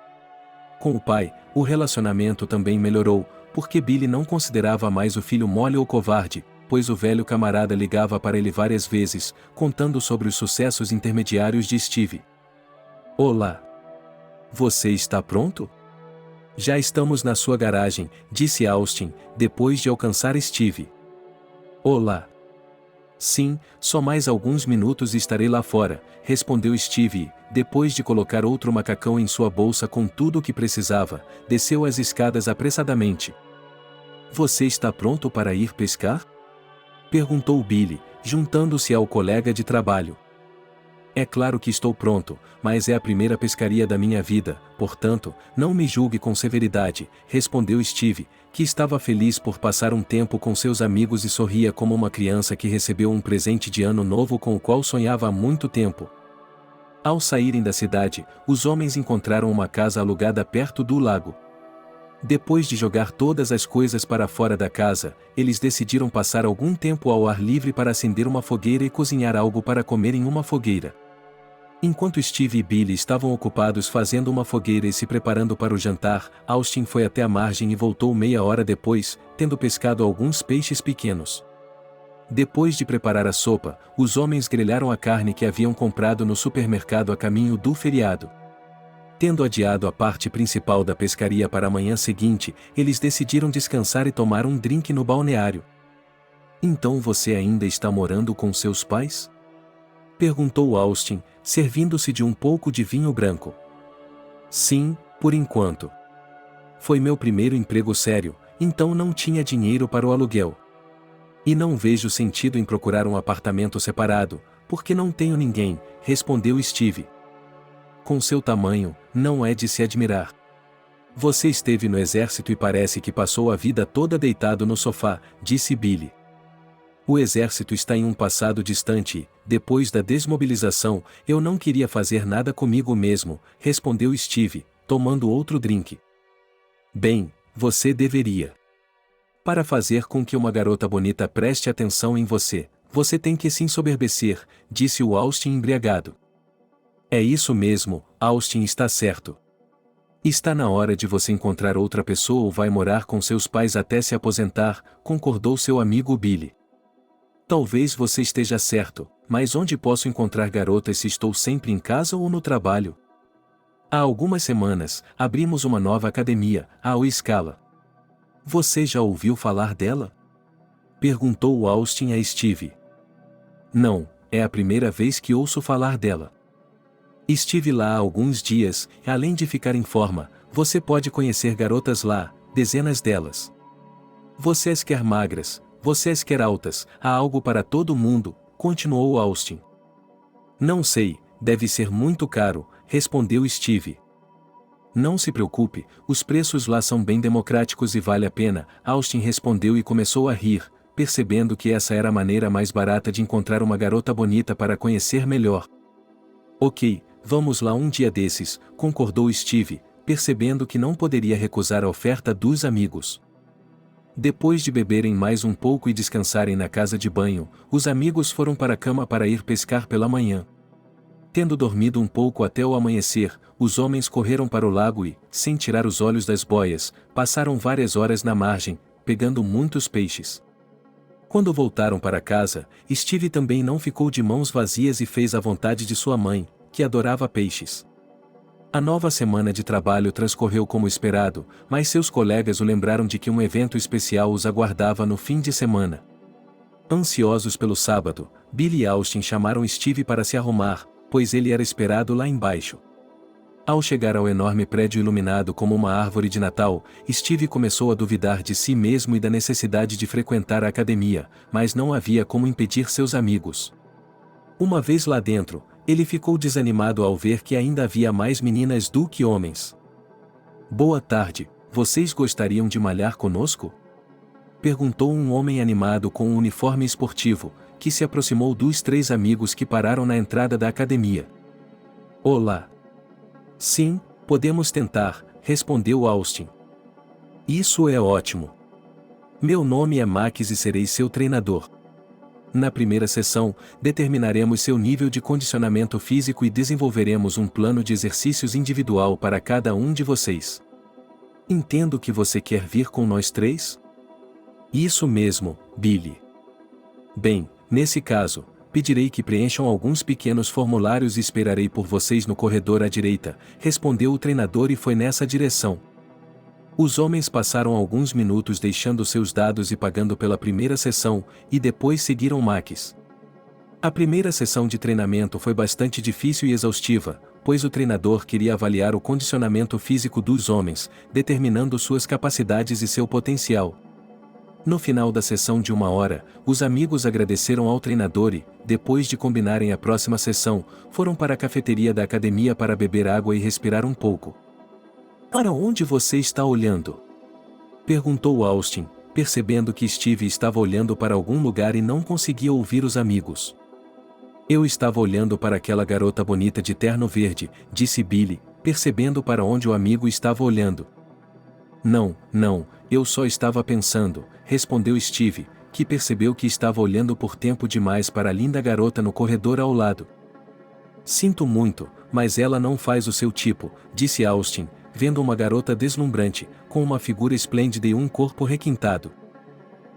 Com o pai, o relacionamento também melhorou, porque Billy não considerava mais o filho mole ou covarde, pois o velho camarada ligava para ele várias vezes, contando sobre os sucessos intermediários de Steve. Olá! Você está pronto? Já estamos na sua garagem, disse Austin, depois de alcançar Steve. Olá! Sim, só mais alguns minutos e estarei lá fora, respondeu Steve e, depois de colocar outro macacão em sua bolsa com tudo o que precisava, desceu as escadas apressadamente. Você está pronto para ir pescar? Perguntou Billy, juntando-se ao colega de trabalho. É claro que estou pronto, mas é a primeira pescaria da minha vida, portanto, não me julgue com severidade, respondeu Steve, que estava feliz por passar um tempo com seus amigos e sorria como uma criança que recebeu um presente de ano novo com o qual sonhava há muito tempo. Ao saírem da cidade, os homens encontraram uma casa alugada perto do lago. Depois de jogar todas as coisas para fora da casa, eles decidiram passar algum tempo ao ar livre para acender uma fogueira e cozinhar algo para comer em uma fogueira. Enquanto Steve e Billy estavam ocupados fazendo uma fogueira e se preparando para o jantar, Austin foi até a margem e voltou meia hora depois, tendo pescado alguns peixes pequenos. Depois de preparar a sopa, os homens grelharam a carne que haviam comprado no supermercado a caminho do feriado. Tendo adiado a parte principal da pescaria para a manhã seguinte, eles decidiram descansar e tomar um drink no balneário. Então você ainda está morando com seus pais? Perguntou Austin, servindo-se de um pouco de vinho branco. Sim, por enquanto. Foi meu primeiro emprego sério, então não tinha dinheiro para o aluguel. E não vejo sentido em procurar um apartamento separado, porque não tenho ninguém, respondeu Steve. Com seu tamanho, não é de se admirar. Você esteve no exército e parece que passou a vida toda deitado no sofá, disse Billy. O exército está em um passado distante e, depois da desmobilização, eu não queria fazer nada comigo mesmo, respondeu Steve, tomando outro drink. Bem, você deveria. Para fazer com que uma garota bonita preste atenção em você, você tem que se ensoberbecer, disse o Austin embriagado. É isso mesmo, Austin está certo. Está na hora de você encontrar outra pessoa ou vai morar com seus pais até se aposentar, concordou seu amigo Billy. Talvez você esteja certo, mas onde posso encontrar garotas se estou sempre em casa ou no trabalho? Há algumas semanas, abrimos uma nova academia, a Scala. Você já ouviu falar dela? Perguntou Austin a Steve. Não, é a primeira vez que ouço falar dela. Estive lá há alguns dias, e além de ficar em forma, você pode conhecer garotas lá, dezenas delas. Você as quer magras, você as quer altas, há algo para todo mundo, continuou Austin. Não sei, deve ser muito caro, respondeu Steve. Não se preocupe, os preços lá são bem democráticos e vale a pena, Austin respondeu e começou a rir, percebendo que essa era a maneira mais barata de encontrar uma garota bonita para conhecer melhor. Ok, vamos lá um dia desses, concordou Steve, percebendo que não poderia recusar a oferta dos amigos. Depois de beberem mais um pouco e descansarem na casa de banho, os amigos foram para a cama para ir pescar pela manhã. Tendo dormido um pouco até o amanhecer, os homens correram para o lago e, sem tirar os olhos das boias, passaram várias horas na margem, pegando muitos peixes. Quando voltaram para casa, Steve também não ficou de mãos vazias e fez a vontade de sua mãe, que adorava peixes. A nova semana de trabalho transcorreu como esperado, mas seus colegas o lembraram de que um evento especial os aguardava no fim de semana. Ansiosos pelo sábado, Billy e Austin chamaram Steve para se arrumar, pois ele era esperado lá embaixo. Ao chegar ao enorme prédio iluminado como uma árvore de Natal, Steve começou a duvidar de si mesmo e da necessidade de frequentar a academia, mas não havia como impedir seus amigos. Uma vez lá dentro, ele ficou desanimado ao ver que ainda havia mais meninas do que homens. "Boa tarde, vocês gostariam de malhar conosco?" perguntou um homem animado com um uniforme esportivo, que se aproximou dos 3 amigos que pararam na entrada da academia. "Olá." "Sim, podemos tentar", respondeu Austin. "Isso é ótimo. Meu nome é Max e serei seu treinador. Na primeira sessão, determinaremos seu nível de condicionamento físico e desenvolveremos um plano de exercícios individual para cada um de vocês. Entendo que você quer vir com nós 3? Isso mesmo, Billy. Bem, nesse caso, pedirei que preencham alguns pequenos formulários e esperarei por vocês no corredor à direita, respondeu o treinador e foi nessa direção. Os homens passaram alguns minutos deixando seus dados e pagando pela primeira sessão, e depois seguiram Max. A primeira sessão de treinamento foi bastante difícil e exaustiva, pois o treinador queria avaliar o condicionamento físico dos homens, determinando suas capacidades e seu potencial. No final da sessão de 1 hora, os amigos agradeceram ao treinador e, depois de combinarem a próxima sessão, foram para a cafeteria da academia para beber água e respirar um pouco. "Para onde você está olhando?" perguntou Austin, percebendo que Steve estava olhando para algum lugar e não conseguia ouvir os amigos. "Eu estava olhando para aquela garota bonita de terno verde", disse Billy, percebendo para onde o amigo estava olhando. Não, eu só estava pensando", respondeu Steve, que percebeu que estava olhando por tempo demais para a linda garota no corredor ao lado. "Sinto muito, mas ela não faz o seu tipo", disse Austin, vendo uma garota deslumbrante, com uma figura esplêndida e um corpo requintado.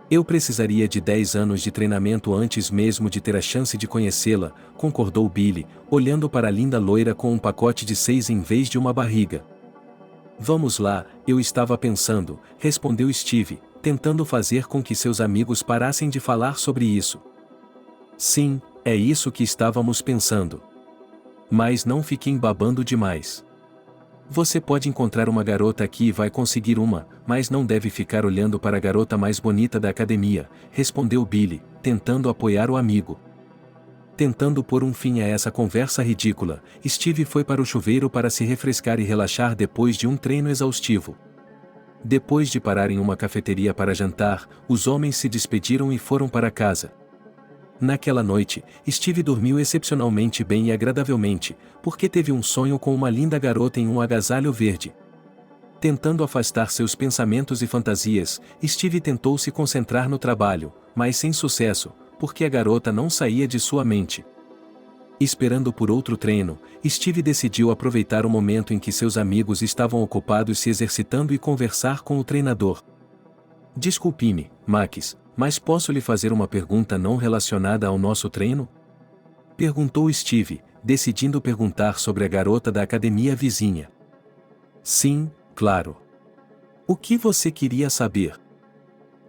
"Eu precisaria de 10 anos de treinamento antes mesmo de ter a chance de conhecê-la", concordou Billy, olhando para a linda loira com um pacote de 6 em vez de uma barriga. "Vamos lá, eu estava pensando", respondeu Steve, tentando fazer com que seus amigos parassem de falar sobre isso. "Sim, é isso que estávamos pensando. Mas não fiquem babando demais. Você pode encontrar uma garota aqui e vai conseguir uma, mas não deve ficar olhando para a garota mais bonita da academia", respondeu Billy, tentando apoiar o amigo. Tentando pôr um fim a essa conversa ridícula, Steve foi para o chuveiro para se refrescar e relaxar depois de um treino exaustivo. Depois de parar em uma cafeteria para jantar, os homens se despediram e foram para casa. Naquela noite, Steve dormiu excepcionalmente bem e agradavelmente, porque teve um sonho com uma linda garota em um agasalho verde. Tentando afastar seus pensamentos e fantasias, Steve tentou se concentrar no trabalho, mas sem sucesso, porque a garota não saía de sua mente. Esperando por outro treino, Steve decidiu aproveitar o momento em que seus amigos estavam ocupados se exercitando e conversar com o treinador. "Desculpe-me, Max, mas posso lhe fazer uma pergunta não relacionada ao nosso treino?" perguntou Steve, decidindo perguntar sobre a garota da academia vizinha. "Sim, claro. O que você queria saber?"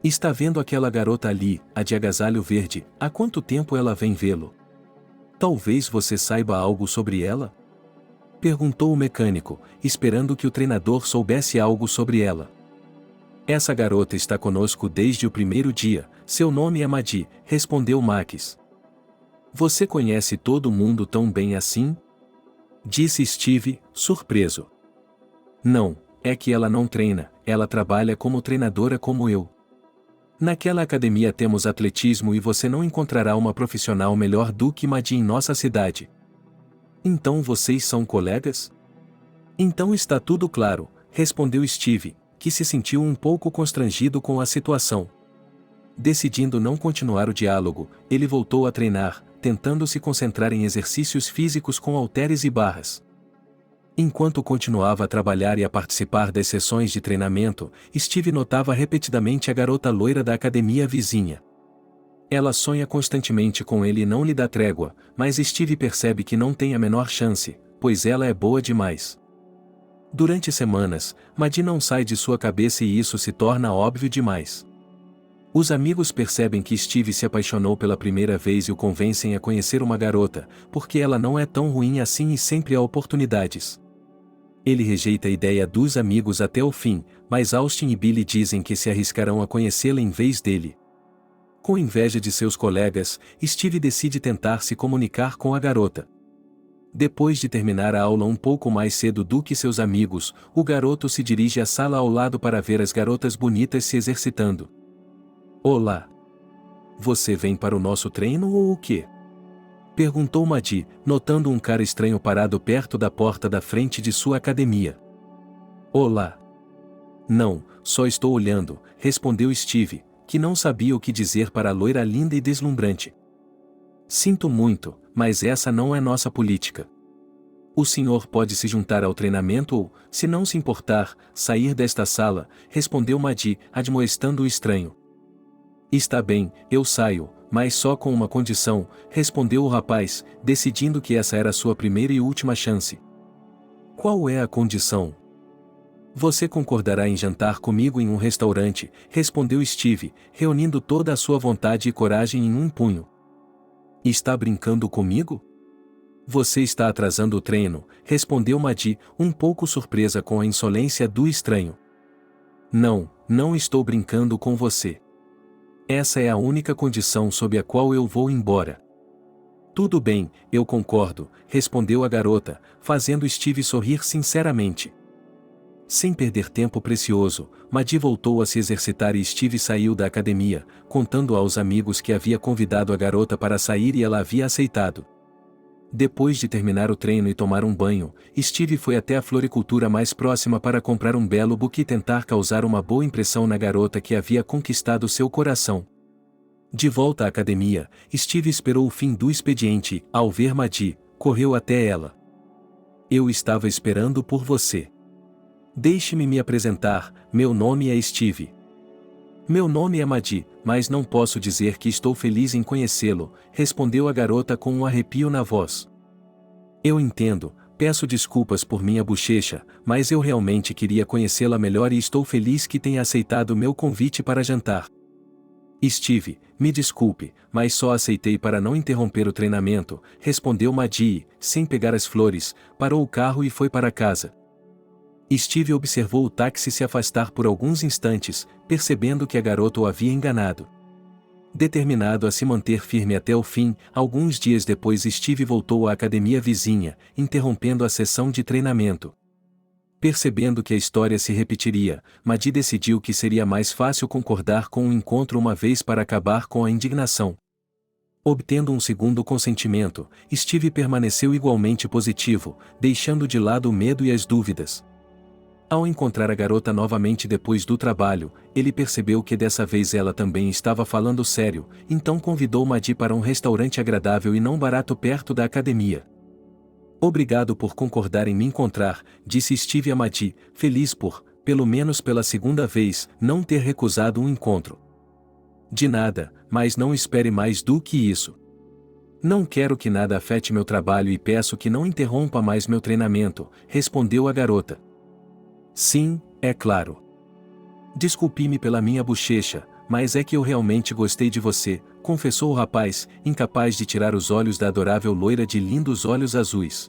"Está vendo aquela garota ali, a de agasalho verde, há quanto tempo ela vem vê-lo? Talvez você saiba algo sobre ela?" perguntou o mecânico, esperando que o treinador soubesse algo sobre ela. "Essa garota está conosco desde o primeiro dia, seu nome é Maddie", respondeu Max. "Você conhece todo mundo tão bem assim?" disse Steve, surpreso. "Não, é que ela não treina, ela trabalha como treinadora como eu. Naquela academia temos atletismo e você não encontrará uma profissional melhor do que Maddie em nossa cidade." "Então vocês são colegas?" "Então está tudo claro", respondeu Steve, que se sentiu um pouco constrangido com a situação. Decidindo não continuar o diálogo, ele voltou a treinar, tentando se concentrar em exercícios físicos com halteres e barras. Enquanto continuava a trabalhar e a participar das sessões de treinamento, Steve notava repetidamente a garota loira da academia vizinha. Ela sonha constantemente com ele e não lhe dá trégua, mas Steve percebe que não tem a menor chance, pois ela é boa demais. Durante semanas, Maddie não sai de sua cabeça e isso se torna óbvio demais. Os amigos percebem que Steve se apaixonou pela primeira vez e o convencem a conhecer uma garota, porque ela não é tão ruim assim e sempre há oportunidades. Ele rejeita a ideia dos amigos até o fim, mas Austin e Billy dizem que se arriscarão a conhecê-la em vez dele. Com inveja de seus colegas, Steve decide tentar se comunicar com a garota. Depois de terminar a aula um pouco mais cedo do que seus amigos, o garoto se dirige à sala ao lado para ver as garotas bonitas se exercitando. Olá! Você vem para o nosso treino ou o quê? Perguntou Maddie, notando um cara estranho parado perto da porta da frente de sua academia. Olá! Não, só estou olhando, respondeu Steve, que não sabia o que dizer para a loira linda e deslumbrante. Sinto muito, mas essa não é nossa política. O senhor pode se juntar ao treinamento ou, se não se importar, sair desta sala, respondeu Maddie, admoestando o estranho. Está bem, eu saio, mas só com uma condição, respondeu o rapaz, decidindo que essa era sua primeira e última chance. Qual é a condição? Você concordará em jantar comigo em um restaurante, respondeu Steve, reunindo toda a sua vontade e coragem em um punho. Está brincando comigo? Você está atrasando o treino, respondeu Maddie, um pouco surpresa com a insolência do estranho. Não, não estou brincando com você. Essa é a única condição sob a qual eu vou embora. Tudo bem, eu concordo, respondeu a garota, fazendo Steve sorrir sinceramente. Sem perder tempo precioso, Maddie voltou a se exercitar e Steve saiu da academia, contando aos amigos que havia convidado a garota para sair e ela havia aceitado. Depois de terminar o treino e tomar um banho, Steve foi até a floricultura mais próxima para comprar um belo buquê e tentar causar uma boa impressão na garota que havia conquistado seu coração. De volta à academia, Steve esperou o fim do expediente e, ao ver Maddie, correu até ela. Eu estava esperando por você. Deixe-me me apresentar, meu nome é Steve. Meu nome é Maddie, mas não posso dizer que estou feliz em conhecê-lo, respondeu a garota com um arrepio na voz. Eu entendo, peço desculpas por minha bochecha, mas eu realmente queria conhecê-la melhor e estou feliz que tenha aceitado meu convite para jantar. Steve, me desculpe, mas só aceitei para não interromper o treinamento, respondeu Maddie, sem pegar as flores, parou o carro e foi para casa. Steve observou o táxi se afastar por alguns instantes, percebendo que a garota o havia enganado. Determinado a se manter firme até o fim, alguns dias depois Steve voltou à academia vizinha, interrompendo a sessão de treinamento. Percebendo que a história se repetiria, Maddie decidiu que seria mais fácil concordar com o encontro uma vez para acabar com a indignação. Obtendo um segundo consentimento, Steve permaneceu igualmente positivo, deixando de lado o medo e as dúvidas. Ao encontrar a garota novamente depois do trabalho, ele percebeu que dessa vez ela também estava falando sério, então convidou Maddie para um restaurante agradável e não barato perto da academia. Obrigado por concordar em me encontrar, disse Steve a Maddie, feliz por, pelo menos pela segunda vez, não ter recusado um encontro. De nada, mas não espere mais do que isso. Não quero que nada afete meu trabalho e peço que não interrompa mais meu treinamento, respondeu a garota. Sim, é claro. Desculpe-me pela minha bochecha, mas é que eu realmente gostei de você, confessou o rapaz, incapaz de tirar os olhos da adorável loira de lindos olhos azuis.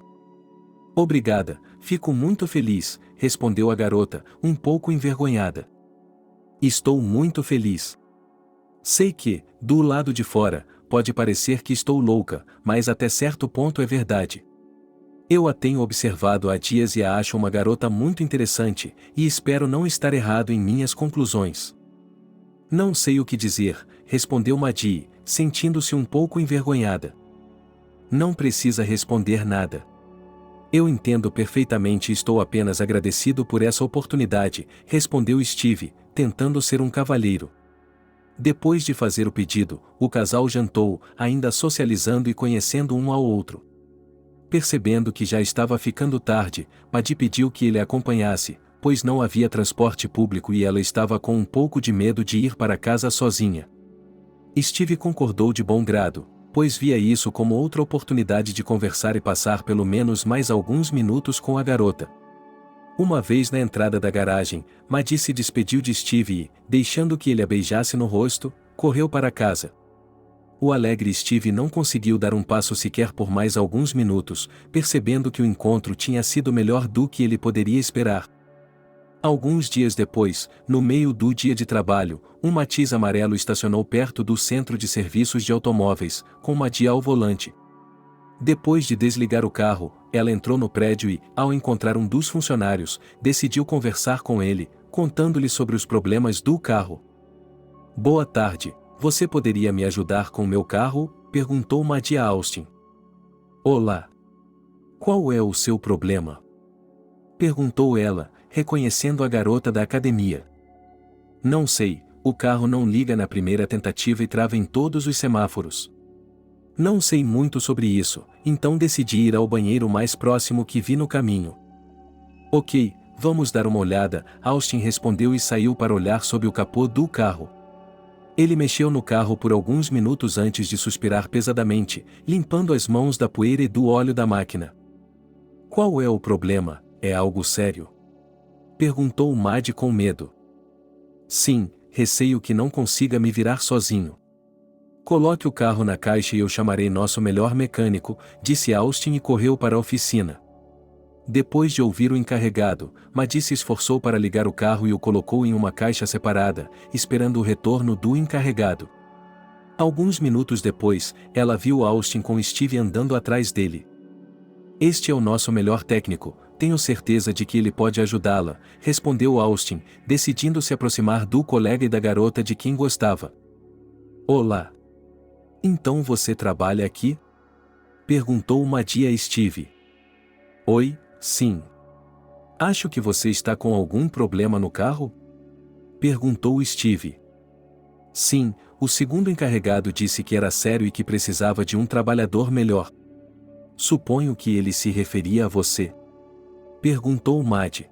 Obrigada, fico muito feliz, respondeu a garota, um pouco envergonhada. Estou muito feliz. Sei que, do lado de fora, pode parecer que estou louca, mas até certo ponto é verdade. Eu a tenho observado há dias e a acho uma garota muito interessante, e espero não estar errado em minhas conclusões. Não sei o que dizer, respondeu Maddie, sentindo-se um pouco envergonhada. Não precisa responder nada. Eu entendo perfeitamente e estou apenas agradecido por essa oportunidade, respondeu Steve, tentando ser um cavalheiro. Depois de fazer o pedido, o casal jantou, ainda socializando e conhecendo um ao outro. Percebendo que já estava ficando tarde, Maddie pediu que ele a acompanhasse, pois não havia transporte público e ela estava com um pouco de medo de ir para casa sozinha. Steve concordou de bom grado, pois via isso como outra oportunidade de conversar e passar pelo menos mais alguns minutos com a garota. Uma vez na entrada da garagem, Maddie se despediu de Steve e, deixando que ele a beijasse no rosto, correu para casa. O alegre Steve não conseguiu dar um passo sequer por mais alguns minutos, percebendo que o encontro tinha sido melhor do que ele poderia esperar. Alguns dias depois, no meio do dia de trabalho, um Matiz amarelo estacionou perto do centro de serviços de automóveis, com Maddie ao volante. Depois de desligar o carro, ela entrou no prédio e, ao encontrar um dos funcionários, decidiu conversar com ele, contando-lhe sobre os problemas do carro. "Boa tarde, você poderia me ajudar com meu carro?", perguntou Maddie a Austin. "Olá. Qual é o seu problema?", perguntou ela, reconhecendo a garota da academia. "Não sei, o carro não liga na primeira tentativa e trava em todos os semáforos. Não sei muito sobre isso, então decidi ir ao banheiro mais próximo que vi no caminho." "Ok, vamos dar uma olhada", Austin respondeu e saiu para olhar sob o capô do carro. Ele mexeu no carro por alguns minutos antes de suspirar pesadamente, limpando as mãos da poeira e do óleo da máquina. "Qual é o problema? É algo sério?", perguntou Maddie com medo. "Sim, receio que não consiga me virar sozinho." "Coloque o carro na caixa e eu chamarei nosso melhor mecânico", disse Austin e correu para a oficina. Depois de ouvir o encarregado, Maddie se esforçou para ligar o carro e o colocou em uma caixa separada, esperando o retorno do encarregado. Alguns minutos depois, ela viu Austin com Steve andando atrás dele. "Este é o nosso melhor técnico, tenho certeza de que ele pode ajudá-la", respondeu Austin, decidindo se aproximar do colega e da garota de quem gostava. "Olá. Então você trabalha aqui?", perguntou Maddie a Steve. "Oi, sim. Acho que você está com algum problema no carro?", perguntou Steve. "Sim, o segundo encarregado disse que era sério e que precisava de um trabalhador melhor." "Suponho que ele se referia a você?", perguntou Maddie.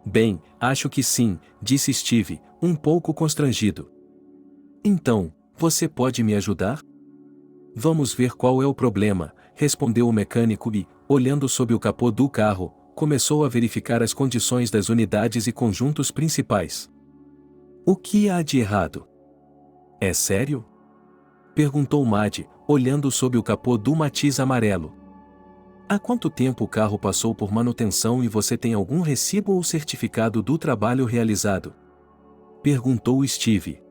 "Bem, acho que sim", disse Steve, um pouco constrangido. "Então, você pode me ajudar?" "Vamos ver qual é o problema", respondeu o mecânico e, olhando sob o capô do carro, começou a verificar as condições das unidades e conjuntos principais. "O que há de errado?" "É sério?", perguntou Maddie, olhando sob o capô do Matiz amarelo. "Há quanto tempo o carro passou por manutenção e você tem algum recibo ou certificado do trabalho realizado?", perguntou Steve.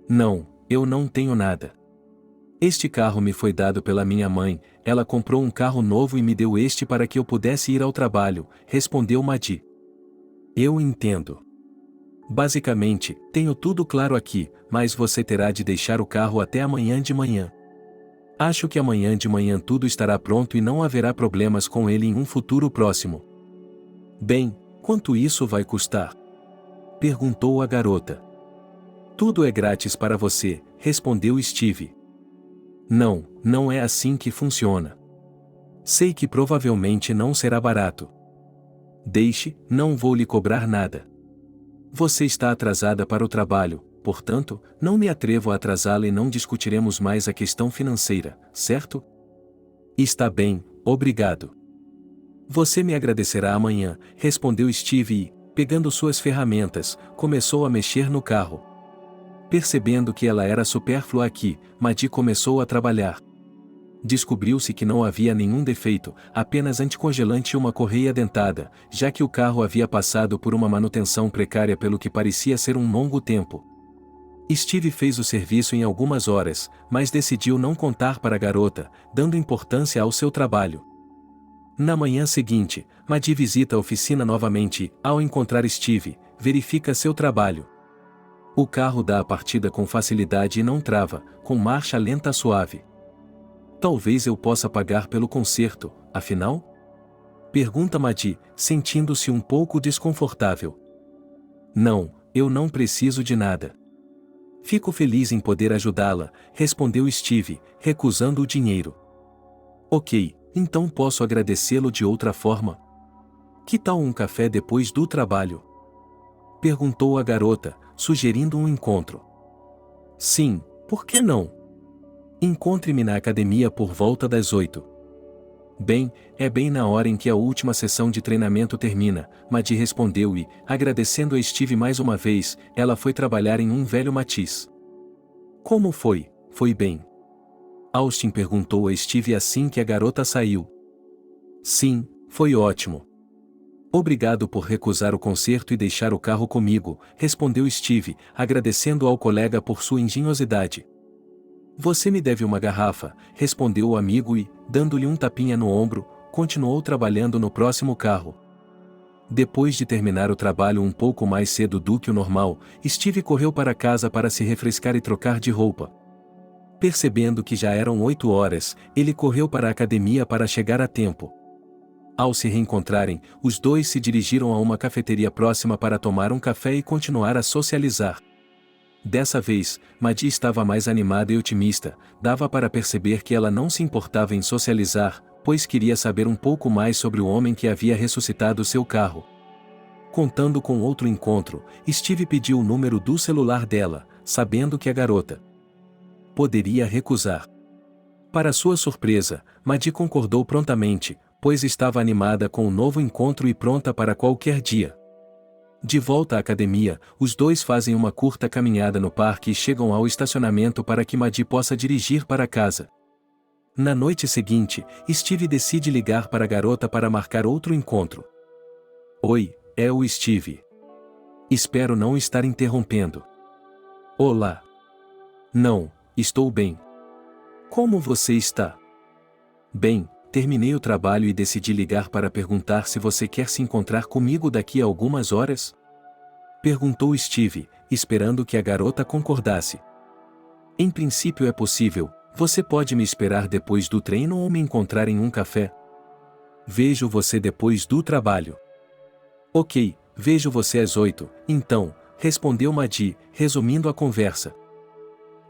"Não, eu não tenho nada. Este carro me foi dado pela minha mãe, ela comprou um carro novo e me deu este para que eu pudesse ir ao trabalho", respondeu Maddie. "Eu entendo. Basicamente, tenho tudo claro aqui, mas você terá de deixar o carro até amanhã de manhã. Acho que amanhã de manhã tudo estará pronto e não haverá problemas com ele em um futuro próximo." "Bem, quanto isso vai custar?", perguntou a garota. "Tudo é grátis para você", respondeu Steve. "Não, não é assim que funciona. Sei que provavelmente não será barato." "Deixe, não vou lhe cobrar nada. Você está atrasada para o trabalho, portanto, não me atrevo a atrasá-la e não discutiremos mais a questão financeira, certo?" "Está bem, obrigado. Você me agradecerá amanhã", respondeu Steve e, pegando suas ferramentas, começou a mexer no carro. Percebendo que ela era supérflua aqui, Maddie começou a trabalhar. Descobriu-se que não havia nenhum defeito, apenas anticongelante e uma correia dentada, já que o carro havia passado por uma manutenção precária pelo que parecia ser um longo tempo. Steve fez o serviço em algumas horas, mas decidiu não contar para a garota, dando importância ao seu trabalho. Na manhã seguinte, Maddie visita a oficina novamente e, ao encontrar Steve, verifica seu trabalho. O carro dá a partida com facilidade e não trava, com marcha lenta suave. "Talvez eu possa pagar pelo conserto, afinal?", pergunta Maddie, sentindo-se um pouco desconfortável. "Não, eu não preciso de nada. Fico feliz em poder ajudá-la", respondeu Steve, recusando o dinheiro. "Ok, então posso agradecê-lo de outra forma? Que tal um café depois do trabalho?", perguntou a garota, sugerindo um encontro. "Sim, por que não? Encontre-me na academia por volta das 8. Bem, é bem na hora em que a última sessão de treinamento termina, Maddie respondeu e, agradecendo a Steve mais uma vez, ela foi trabalhar em um velho Matiz. Como foi? Foi bem? Austin perguntou a Steve assim que a garota saiu. Sim, foi ótimo. Obrigado por recusar o concerto e deixar o carro comigo, respondeu Steve, agradecendo ao colega por sua engenhosidade. Você me deve uma garrafa, respondeu o amigo e, dando-lhe um tapinha no ombro, continuou trabalhando no próximo carro. Depois de terminar o trabalho um pouco mais cedo do que o normal, Steve correu para casa para se refrescar e trocar de roupa. Percebendo que já eram 8 horas, ele correu para a academia para chegar a tempo. Ao se reencontrarem, os dois se dirigiram a uma cafeteria próxima para tomar um café e continuar a socializar. Dessa vez, Maddie estava mais animada e otimista, dava para perceber que ela não se importava em socializar, pois queria saber um pouco mais sobre o homem que havia ressuscitado seu carro. Contando com outro encontro, Steve pediu o número do celular dela, sabendo que a garota poderia recusar. Para sua surpresa, Maddie concordou prontamente, pois estava animada com o novo encontro e pronta para qualquer dia. De volta à academia, os dois fazem uma curta caminhada no parque e chegam ao estacionamento para que Maddie possa dirigir para casa. Na noite seguinte, Steve decide ligar para a garota para marcar outro encontro. Oi, é o Steve. Espero não estar interrompendo. Olá. Não, estou bem. Como você está? Bem, terminei o trabalho e decidi ligar para perguntar se você quer se encontrar comigo daqui a algumas horas? Perguntou Steve, esperando que a garota concordasse. Em princípio é possível, você pode me esperar depois do treino ou me encontrar em um café? Vejo você depois do trabalho. Ok, vejo você às 8, então, respondeu Maddie, resumindo a conversa.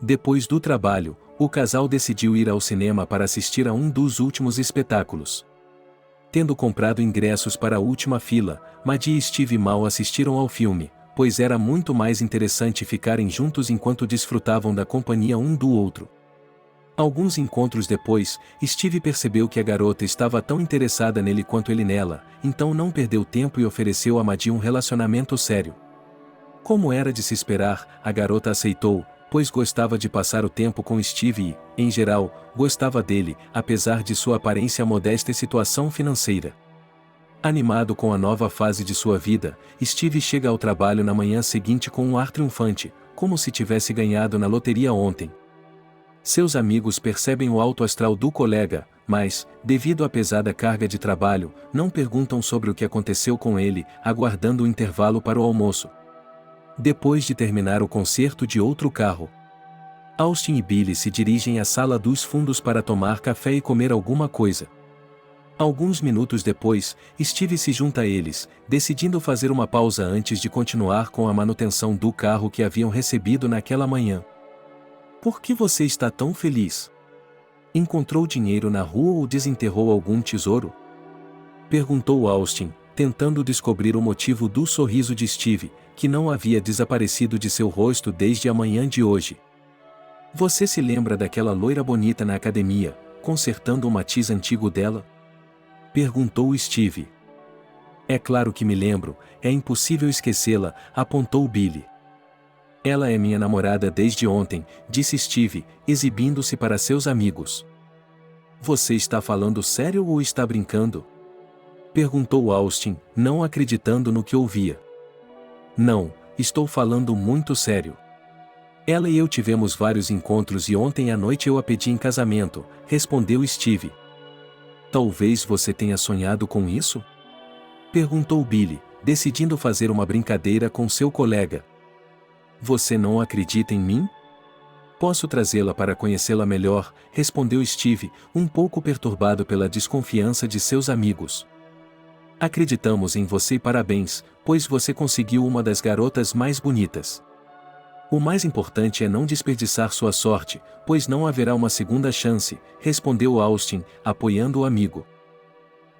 Depois do trabalho, o casal decidiu ir ao cinema para assistir a um dos últimos espetáculos. Tendo comprado ingressos para a última fila, Maddie e Steve mal assistiram ao filme, pois era muito mais interessante ficarem juntos enquanto desfrutavam da companhia um do outro. Alguns encontros depois, Steve percebeu que a garota estava tão interessada nele quanto ele nela, então não perdeu tempo e ofereceu a Maddie um relacionamento sério. Como era de se esperar, a garota aceitou, pois gostava de passar o tempo com Steve e, em geral, gostava dele, apesar de sua aparência modesta e situação financeira. Animado com a nova fase de sua vida, Steve chega ao trabalho na manhã seguinte com um ar triunfante, como se tivesse ganhado na loteria ontem. Seus amigos percebem o alto astral do colega, mas, devido à pesada carga de trabalho, não perguntam sobre o que aconteceu com ele, aguardando o intervalo para o almoço. Depois de terminar o concerto de outro carro, Austin e Billy se dirigem à sala dos fundos para tomar café e comer alguma coisa. Alguns minutos depois, Steve se junta a eles, decidindo fazer uma pausa antes de continuar com a manutenção do carro que haviam recebido naquela manhã. Por que você está tão feliz? Encontrou dinheiro na rua ou desenterrou algum tesouro? Perguntou Austin, tentando descobrir o motivo do sorriso de Steve, que não havia desaparecido de seu rosto desde a manhã de hoje. Você se lembra daquela loira bonita na academia, consertando o Matiz antigo dela? Perguntou Steve. É claro que me lembro, é impossível esquecê-la, apontou Billy. Ela é minha namorada desde ontem, disse Steve, exibindo-se para seus amigos. Você está falando sério ou está brincando? Perguntou Austin, não acreditando no que ouvia. Não, estou falando muito sério. Ela e eu tivemos vários encontros e ontem à noite eu a pedi em casamento, respondeu Steve. Talvez você tenha sonhado com isso? Perguntou Billy, decidindo fazer uma brincadeira com seu colega. Você não acredita em mim? Posso trazê-la para conhecê-la melhor, respondeu Steve, um pouco perturbado pela desconfiança de seus amigos. Acreditamos em você e parabéns, pois você conseguiu uma das garotas mais bonitas. O mais importante é não desperdiçar sua sorte, pois não haverá uma segunda chance, respondeu Austin, apoiando o amigo.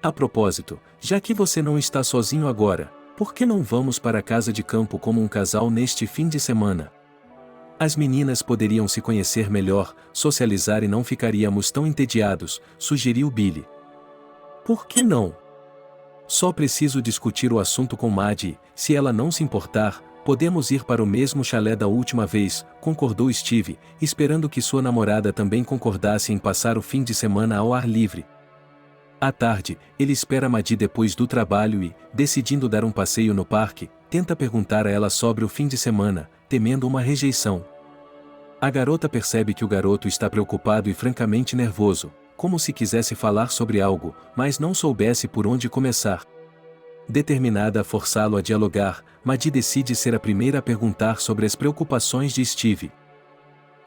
A propósito, já que você não está sozinho agora, por que não vamos para a casa de campo como um casal neste fim de semana? As meninas poderiam se conhecer melhor, socializar e não ficaríamos tão entediados, sugeriu Billy. Por que não? Só preciso discutir o assunto com Maddie, se ela não se importar, podemos ir para o mesmo chalé da última vez, concordou Steve, esperando que sua namorada também concordasse em passar o fim de semana ao ar livre. À tarde, ele espera Maddie depois do trabalho e, decidindo dar um passeio no parque, tenta perguntar a ela sobre o fim de semana, temendo uma rejeição. A garota percebe que o garoto está preocupado e francamente nervoso, como se quisesse falar sobre algo, mas não soubesse por onde começar. Determinada a forçá-lo a dialogar, Maddie decide ser a primeira a perguntar sobre as preocupações de Steve.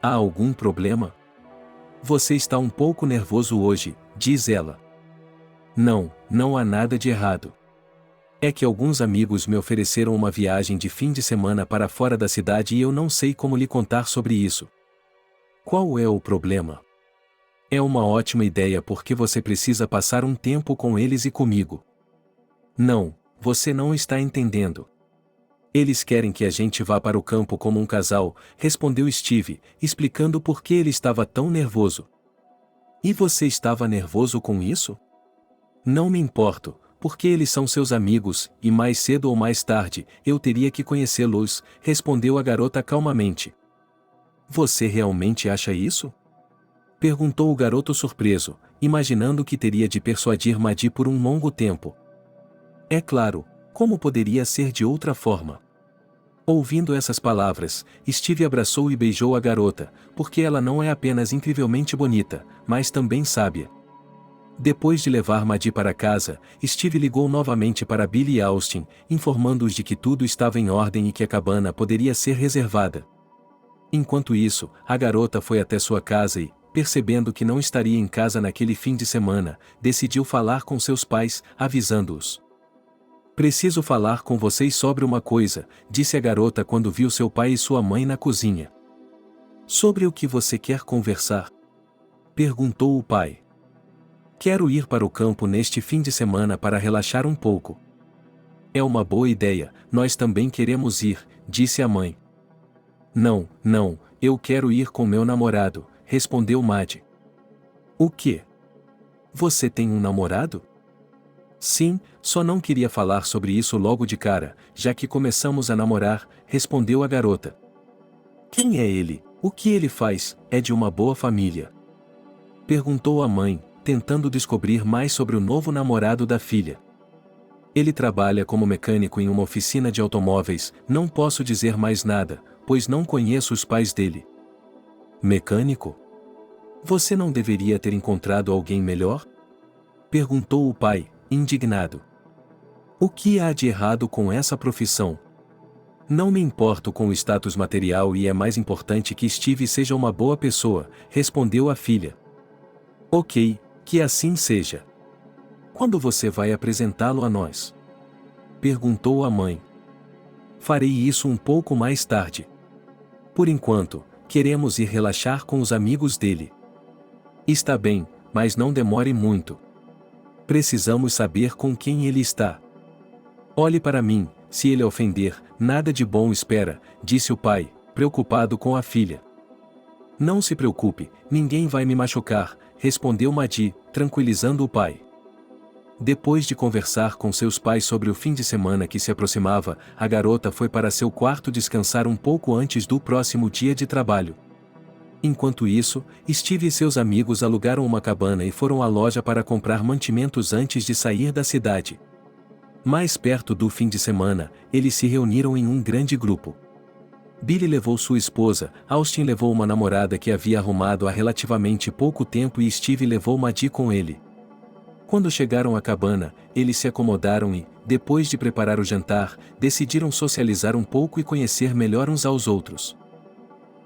Há algum problema? Você está um pouco nervoso hoje, diz ela. Não, não há nada de errado. É que alguns amigos me ofereceram uma viagem de fim de semana para fora da cidade e eu não sei como lhe contar sobre isso. Qual é o problema? É uma ótima ideia porque você precisa passar um tempo com eles e comigo. Não, você não está entendendo. Eles querem que a gente vá para o campo como um casal, respondeu Steve, explicando por que ele estava tão nervoso. E você estava nervoso com isso? Não me importo, porque eles são seus amigos, e mais cedo ou mais tarde, eu teria que conhecê-los, respondeu a garota calmamente. Você realmente acha isso? Perguntou o garoto surpreso, imaginando que teria de persuadir Maddie por um longo tempo. É claro, como poderia ser de outra forma? Ouvindo essas palavras, Steve abraçou e beijou a garota, porque ela não é apenas incrivelmente bonita, mas também sábia. Depois de levar Maddie para casa, Steve ligou novamente para Billy e Austin, informando-os de que tudo estava em ordem e que a cabana poderia ser reservada. Enquanto isso, a garota foi até sua casa e, percebendo que não estaria em casa naquele fim de semana, decidiu falar com seus pais, avisando-os. Preciso falar com vocês sobre uma coisa, disse a garota quando viu seu pai e sua mãe na cozinha. Sobre o que você quer conversar? Perguntou o pai. Quero ir para o campo neste fim de semana para relaxar um pouco. É uma boa ideia, nós também queremos ir, disse a mãe. Não, não, eu quero ir com meu namorado, respondeu Maddie. O quê? Você tem um namorado? Sim, só não queria falar sobre isso logo de cara, já que começamos a namorar, respondeu a garota. Quem é ele? O que ele faz? É de uma boa família? Perguntou a mãe, tentando descobrir mais sobre o novo namorado da filha. Ele trabalha como mecânico em uma oficina de automóveis, não posso dizer mais nada, pois não conheço os pais dele. Mecânico? Você não deveria ter encontrado alguém melhor? Perguntou o pai, indignado. O que há de errado com essa profissão? Não me importo com o status material e é mais importante que Steve seja uma boa pessoa, respondeu a filha. Ok, que assim seja. Quando você vai apresentá-lo a nós? Perguntou a mãe. Farei isso um pouco mais tarde. Por enquanto, queremos ir relaxar com os amigos dele. Está bem, mas não demore muito. Precisamos saber com quem ele está. Olhe para mim, se ele ofender, nada de bom espera, disse o pai, preocupado com a filha. Não se preocupe, ninguém vai me machucar, respondeu Maddie, tranquilizando o pai. Depois de conversar com seus pais sobre o fim de semana que se aproximava, a garota foi para seu quarto descansar um pouco antes do próximo dia de trabalho. Enquanto isso, Steve e seus amigos alugaram uma cabana e foram à loja para comprar mantimentos antes de sair da cidade. Mais perto do fim de semana, eles se reuniram em um grande grupo. Billy levou sua esposa, Austin levou uma namorada que havia arrumado há relativamente pouco tempo e Steve levou Maddie com ele. Quando chegaram à cabana, eles se acomodaram e, depois de preparar o jantar, decidiram socializar um pouco e conhecer melhor uns aos outros.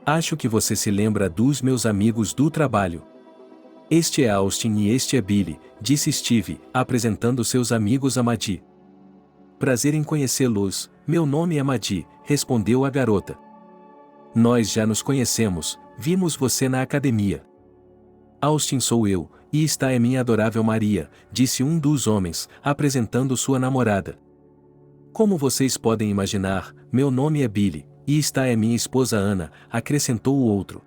Acho que você se lembra dos meus amigos do trabalho. Este é Austin e este é Billy, disse Steve, apresentando seus amigos a Maddie. Prazer em conhecê-los, meu nome é Maddie, respondeu a garota. Nós já nos conhecemos, vimos você na academia. Austin sou eu, e esta é minha adorável Maria, disse um dos homens, apresentando sua namorada. Como vocês podem imaginar, meu nome é Billy, e esta é minha esposa Ana, acrescentou o outro.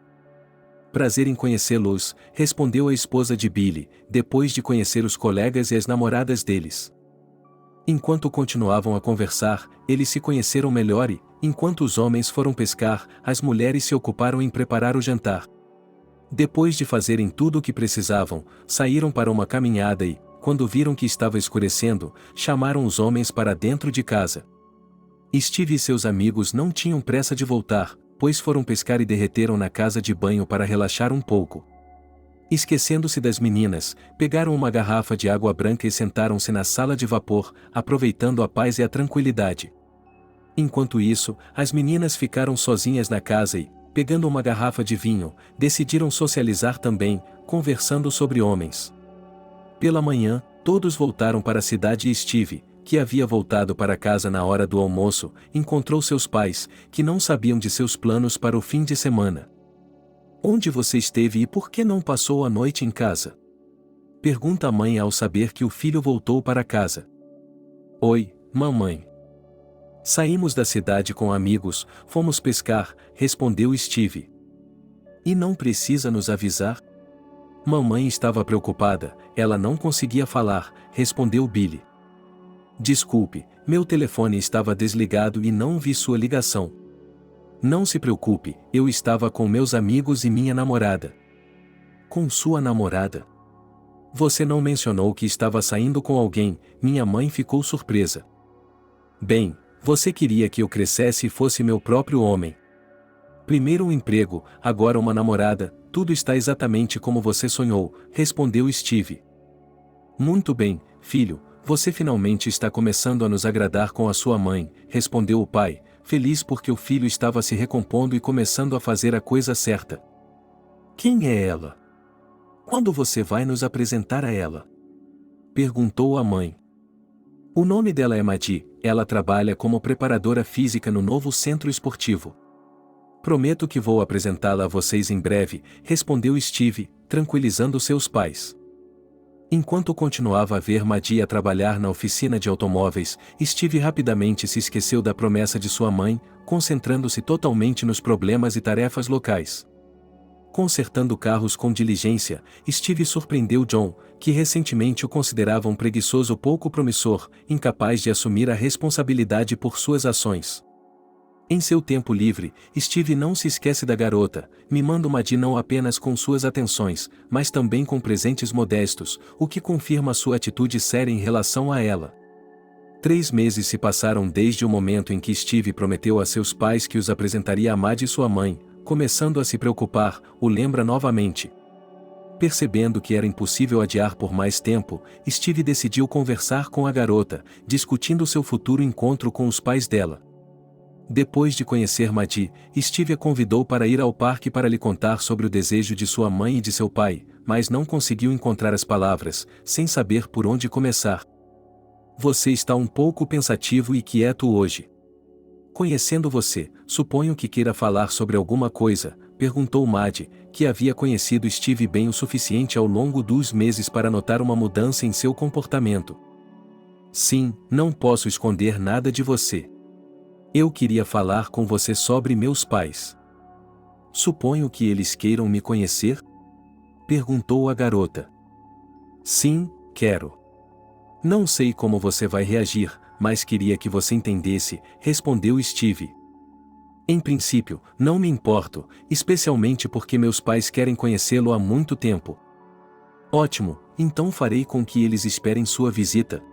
Prazer em conhecê-los, respondeu a esposa de Billy, depois de conhecer os colegas e as namoradas deles. Enquanto continuavam a conversar, eles se conheceram melhor e, enquanto os homens foram pescar, as mulheres se ocuparam em preparar o jantar. Depois de fazerem tudo o que precisavam, saíram para uma caminhada e, quando viram que estava escurecendo, chamaram os homens para dentro de casa. Steve e seus amigos não tinham pressa de voltar, pois foram pescar e derreteram na casa de banho para relaxar um pouco. Esquecendo-se das meninas, pegaram uma garrafa de água branca e sentaram-se na sala de vapor, aproveitando a paz e a tranquilidade. Enquanto isso, as meninas ficaram sozinhas na casa e, pegando uma garrafa de vinho, decidiram socializar também, conversando sobre homens. Pela manhã, todos voltaram para a cidade e Steve, que havia voltado para casa na hora do almoço, encontrou seus pais, que não sabiam de seus planos para o fim de semana. Onde você esteve e por que não passou a noite em casa? Pergunta a mãe ao saber que o filho voltou para casa. Oi, mamãe. Saímos da cidade com amigos, fomos pescar, respondeu Steve. E não precisa nos avisar? Mamãe estava preocupada, ela não conseguia falar, respondeu Billy. Desculpe, meu telefone estava desligado e não vi sua ligação. Não se preocupe, eu estava com meus amigos e minha namorada. Com sua namorada? Você não mencionou que estava saindo com alguém, minha mãe ficou surpresa. Bem, você queria que eu crescesse e fosse meu próprio homem. Primeiro um emprego, agora uma namorada, tudo está exatamente como você sonhou, respondeu Steve. Muito bem, filho, você finalmente está começando a nos agradar com a sua mãe, respondeu o pai, feliz porque o filho estava se recompondo e começando a fazer a coisa certa. Quem é ela? Quando você vai nos apresentar a ela? Perguntou a mãe. O nome dela é Maddie, ela trabalha como preparadora física no novo centro esportivo. Prometo que vou apresentá-la a vocês em breve, respondeu Steve, tranquilizando seus pais. Enquanto continuava a ver Maddie a trabalhar na oficina de automóveis, Steve rapidamente se esqueceu da promessa de sua mãe, concentrando-se totalmente nos problemas e tarefas locais. Consertando carros com diligência, Steve surpreendeu John, que recentemente o considerava um preguiçoso pouco promissor, incapaz de assumir a responsabilidade por suas ações. Em seu tempo livre, Steve não se esquece da garota, mimando Maddie não apenas com suas atenções, mas também com presentes modestos, o que confirma sua atitude séria em relação a ela. 3 meses se passaram desde o momento em que Steve prometeu a seus pais que os apresentaria a Maddie e sua mãe, começando a se preocupar, o lembra novamente. Percebendo que era impossível adiar por mais tempo, Steve decidiu conversar com a garota, discutindo seu futuro encontro com os pais dela. Depois de conhecer Maddie, Steve a convidou para ir ao parque para lhe contar sobre o desejo de sua mãe e de seu pai, mas não conseguiu encontrar as palavras, sem saber por onde começar. Você está um pouco pensativo e quieto hoje. Conhecendo você, suponho que queira falar sobre alguma coisa, perguntou Maddie, que havia conhecido Steve bem o suficiente ao longo dos meses para notar uma mudança em seu comportamento. Sim, não posso esconder nada de você. Eu queria falar com você sobre meus pais. Suponho que eles queiram me conhecer? Perguntou a garota. Sim, quero. Não sei como você vai reagir, mas queria que você entendesse, respondeu Steve. Em princípio, não me importo, especialmente porque meus pais querem conhecê-lo há muito tempo. Ótimo, então farei com que eles esperem sua visita.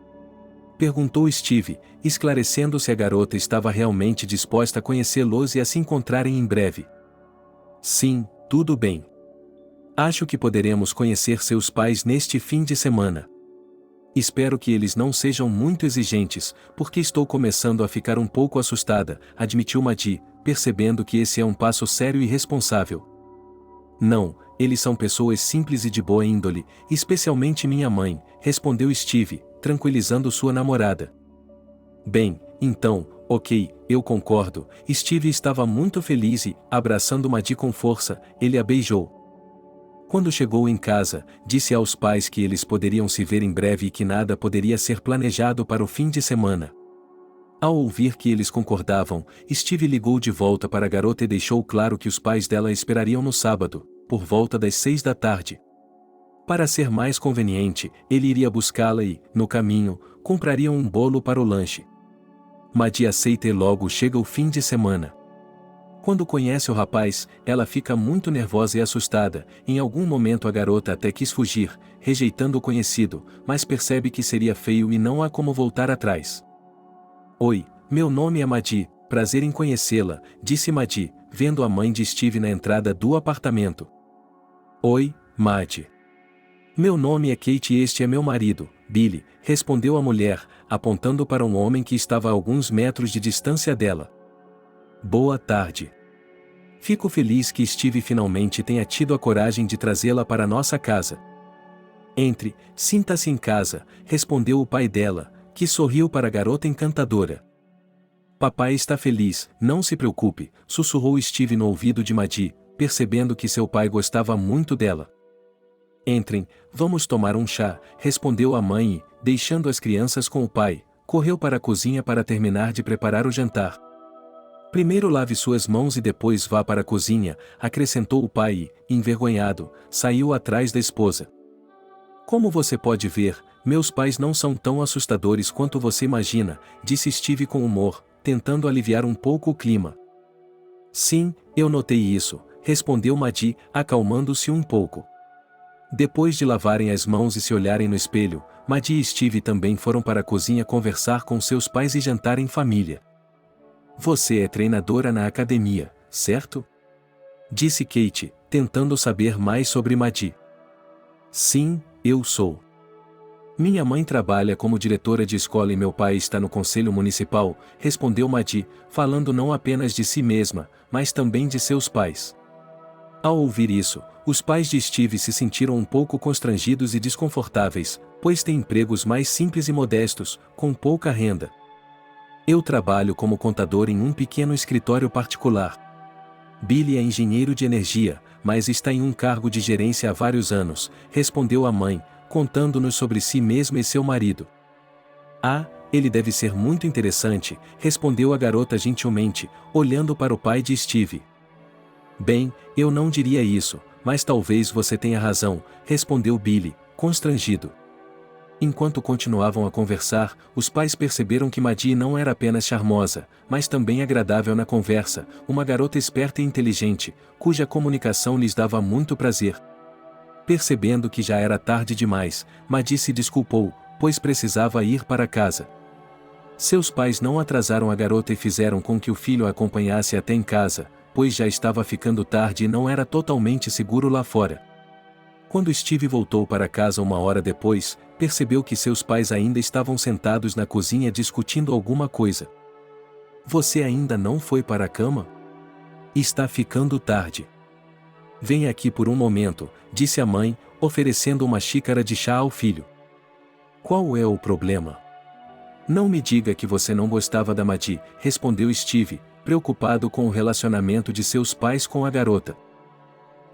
Perguntou Steve, esclarecendo se a garota estava realmente disposta a conhecê-los e a se encontrarem em breve. Sim, tudo bem. Acho que poderemos conhecer seus pais neste fim de semana. Espero que eles não sejam muito exigentes, porque estou começando a ficar um pouco assustada, admitiu Maddie, percebendo que esse é um passo sério e responsável. Não, eles são pessoas simples e de boa índole, especialmente minha mãe, respondeu Steve, tranquilizando sua namorada. Bem, então, ok, eu concordo. Steve estava muito feliz e, abraçando Maddie com força, ele a beijou. Quando chegou em casa, disse aos pais que eles poderiam se ver em breve e que nada poderia ser planejado para o fim de semana. Ao ouvir que eles concordavam, Steve ligou de volta para a garota e deixou claro que os pais dela esperariam no sábado, por volta das 6 da tarde. Para ser mais conveniente, ele iria buscá-la e, no caminho, comprariam um bolo para o lanche. Madi aceita e logo chega o fim de semana. Quando conhece o rapaz, ela fica muito nervosa e assustada. Em algum momento a garota até quis fugir, rejeitando o conhecido, mas percebe que seria feio e não há como voltar atrás. Oi, meu nome é Madi, prazer em conhecê-la, disse Madi, vendo a mãe de Steve na entrada do apartamento. Oi, Madi. Meu nome é Kate e este é meu marido, Billy, respondeu a mulher, apontando para um homem que estava a alguns metros de distância dela. Boa tarde. Fico feliz que Steve finalmente tenha tido a coragem de trazê-la para nossa casa. Entre, sinta-se em casa, respondeu o pai dela, que sorriu para a garota encantadora. Papai está feliz, não se preocupe, sussurrou Steve no ouvido de Madi, percebendo que seu pai gostava muito dela. Entrem, vamos tomar um chá, respondeu a mãe e, deixando as crianças com o pai, correu para a cozinha para terminar de preparar o jantar. Primeiro lave suas mãos e depois vá para a cozinha, acrescentou o pai e, envergonhado, saiu atrás da esposa. Como você pode ver, meus pais não são tão assustadores quanto você imagina, disse Steve com humor, tentando aliviar um pouco o clima. Sim, eu notei isso, respondeu Madi, acalmando-se um pouco. Depois de lavarem as mãos e se olharem no espelho, Madi e Steve também foram para a cozinha conversar com seus pais e jantar em família. Você é treinadora na academia, certo? Disse Kate, tentando saber mais sobre Madi. Sim, eu sou. Minha mãe trabalha como diretora de escola e meu pai está no conselho municipal, respondeu Madi, falando não apenas de si mesma, mas também de seus pais. Ao ouvir isso, os pais de Steve se sentiram um pouco constrangidos e desconfortáveis, pois têm empregos mais simples e modestos, com pouca renda. Eu trabalho como contador em um pequeno escritório particular. Billy é engenheiro de energia, mas está em um cargo de gerência há vários anos, respondeu a mãe, contando-nos sobre si mesma e seu marido. Ah, ele deve ser muito interessante, respondeu a garota gentilmente, olhando para o pai de Steve. Bem, eu não diria isso, mas talvez você tenha razão, respondeu Billy, constrangido. Enquanto continuavam a conversar, os pais perceberam que Madi não era apenas charmosa, mas também agradável na conversa, uma garota esperta e inteligente, cuja comunicação lhes dava muito prazer. Percebendo que já era tarde demais, Madi se desculpou, pois precisava ir para casa. Seus pais não atrasaram a garota e fizeram com que o filho a acompanhasse até em casa, pois já estava ficando tarde e não era totalmente seguro lá fora. Quando Steve voltou para casa uma hora depois, percebeu que seus pais ainda estavam sentados na cozinha discutindo alguma coisa. Você ainda não foi para a cama? Está ficando tarde. Venha aqui por um momento, disse a mãe, oferecendo uma xícara de chá ao filho. Qual é o problema? Não me diga que você não gostava da Madi, respondeu Steve, preocupado com o relacionamento de seus pais com a garota.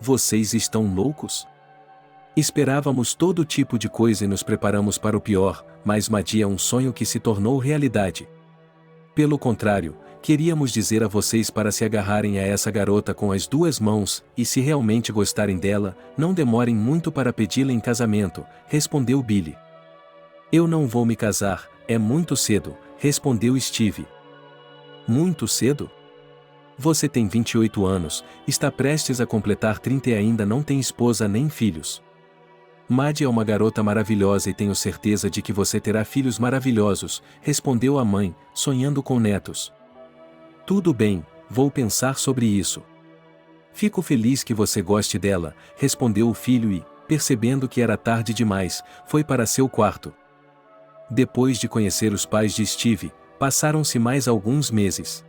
Vocês estão loucos? Esperávamos todo tipo de coisa e nos preparamos para o pior, mas Madi é um sonho que se tornou realidade. Pelo contrário, queríamos dizer a vocês para se agarrarem a essa garota com as duas mãos, e se realmente gostarem dela, não demorem muito para pedi-la em casamento, respondeu Billy. Eu não vou me casar, é muito cedo, respondeu Steve. Muito cedo? Você tem 28 anos, está prestes a completar 30 e ainda não tem esposa nem filhos. Madi é uma garota maravilhosa e tenho certeza de que você terá filhos maravilhosos, respondeu a mãe, sonhando com netos. Tudo bem, vou pensar sobre isso. Fico feliz que você goste dela, respondeu o filho e, percebendo que era tarde demais, foi para seu quarto. Depois de conhecer os pais de Steve, passaram-se mais alguns meses.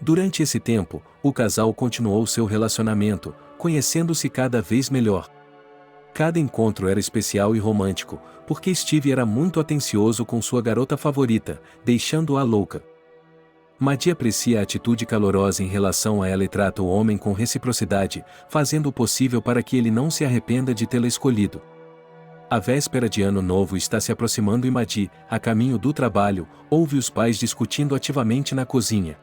Durante esse tempo, o casal continuou seu relacionamento, conhecendo-se cada vez melhor. Cada encontro era especial e romântico, porque Steve era muito atencioso com sua garota favorita, deixando-a louca. Madi aprecia a atitude calorosa em relação a ela e trata o homem com reciprocidade, fazendo o possível para que ele não se arrependa de tê-la escolhido. A véspera de Ano Novo está se aproximando e Madi, a caminho do trabalho, ouve os pais discutindo ativamente na cozinha.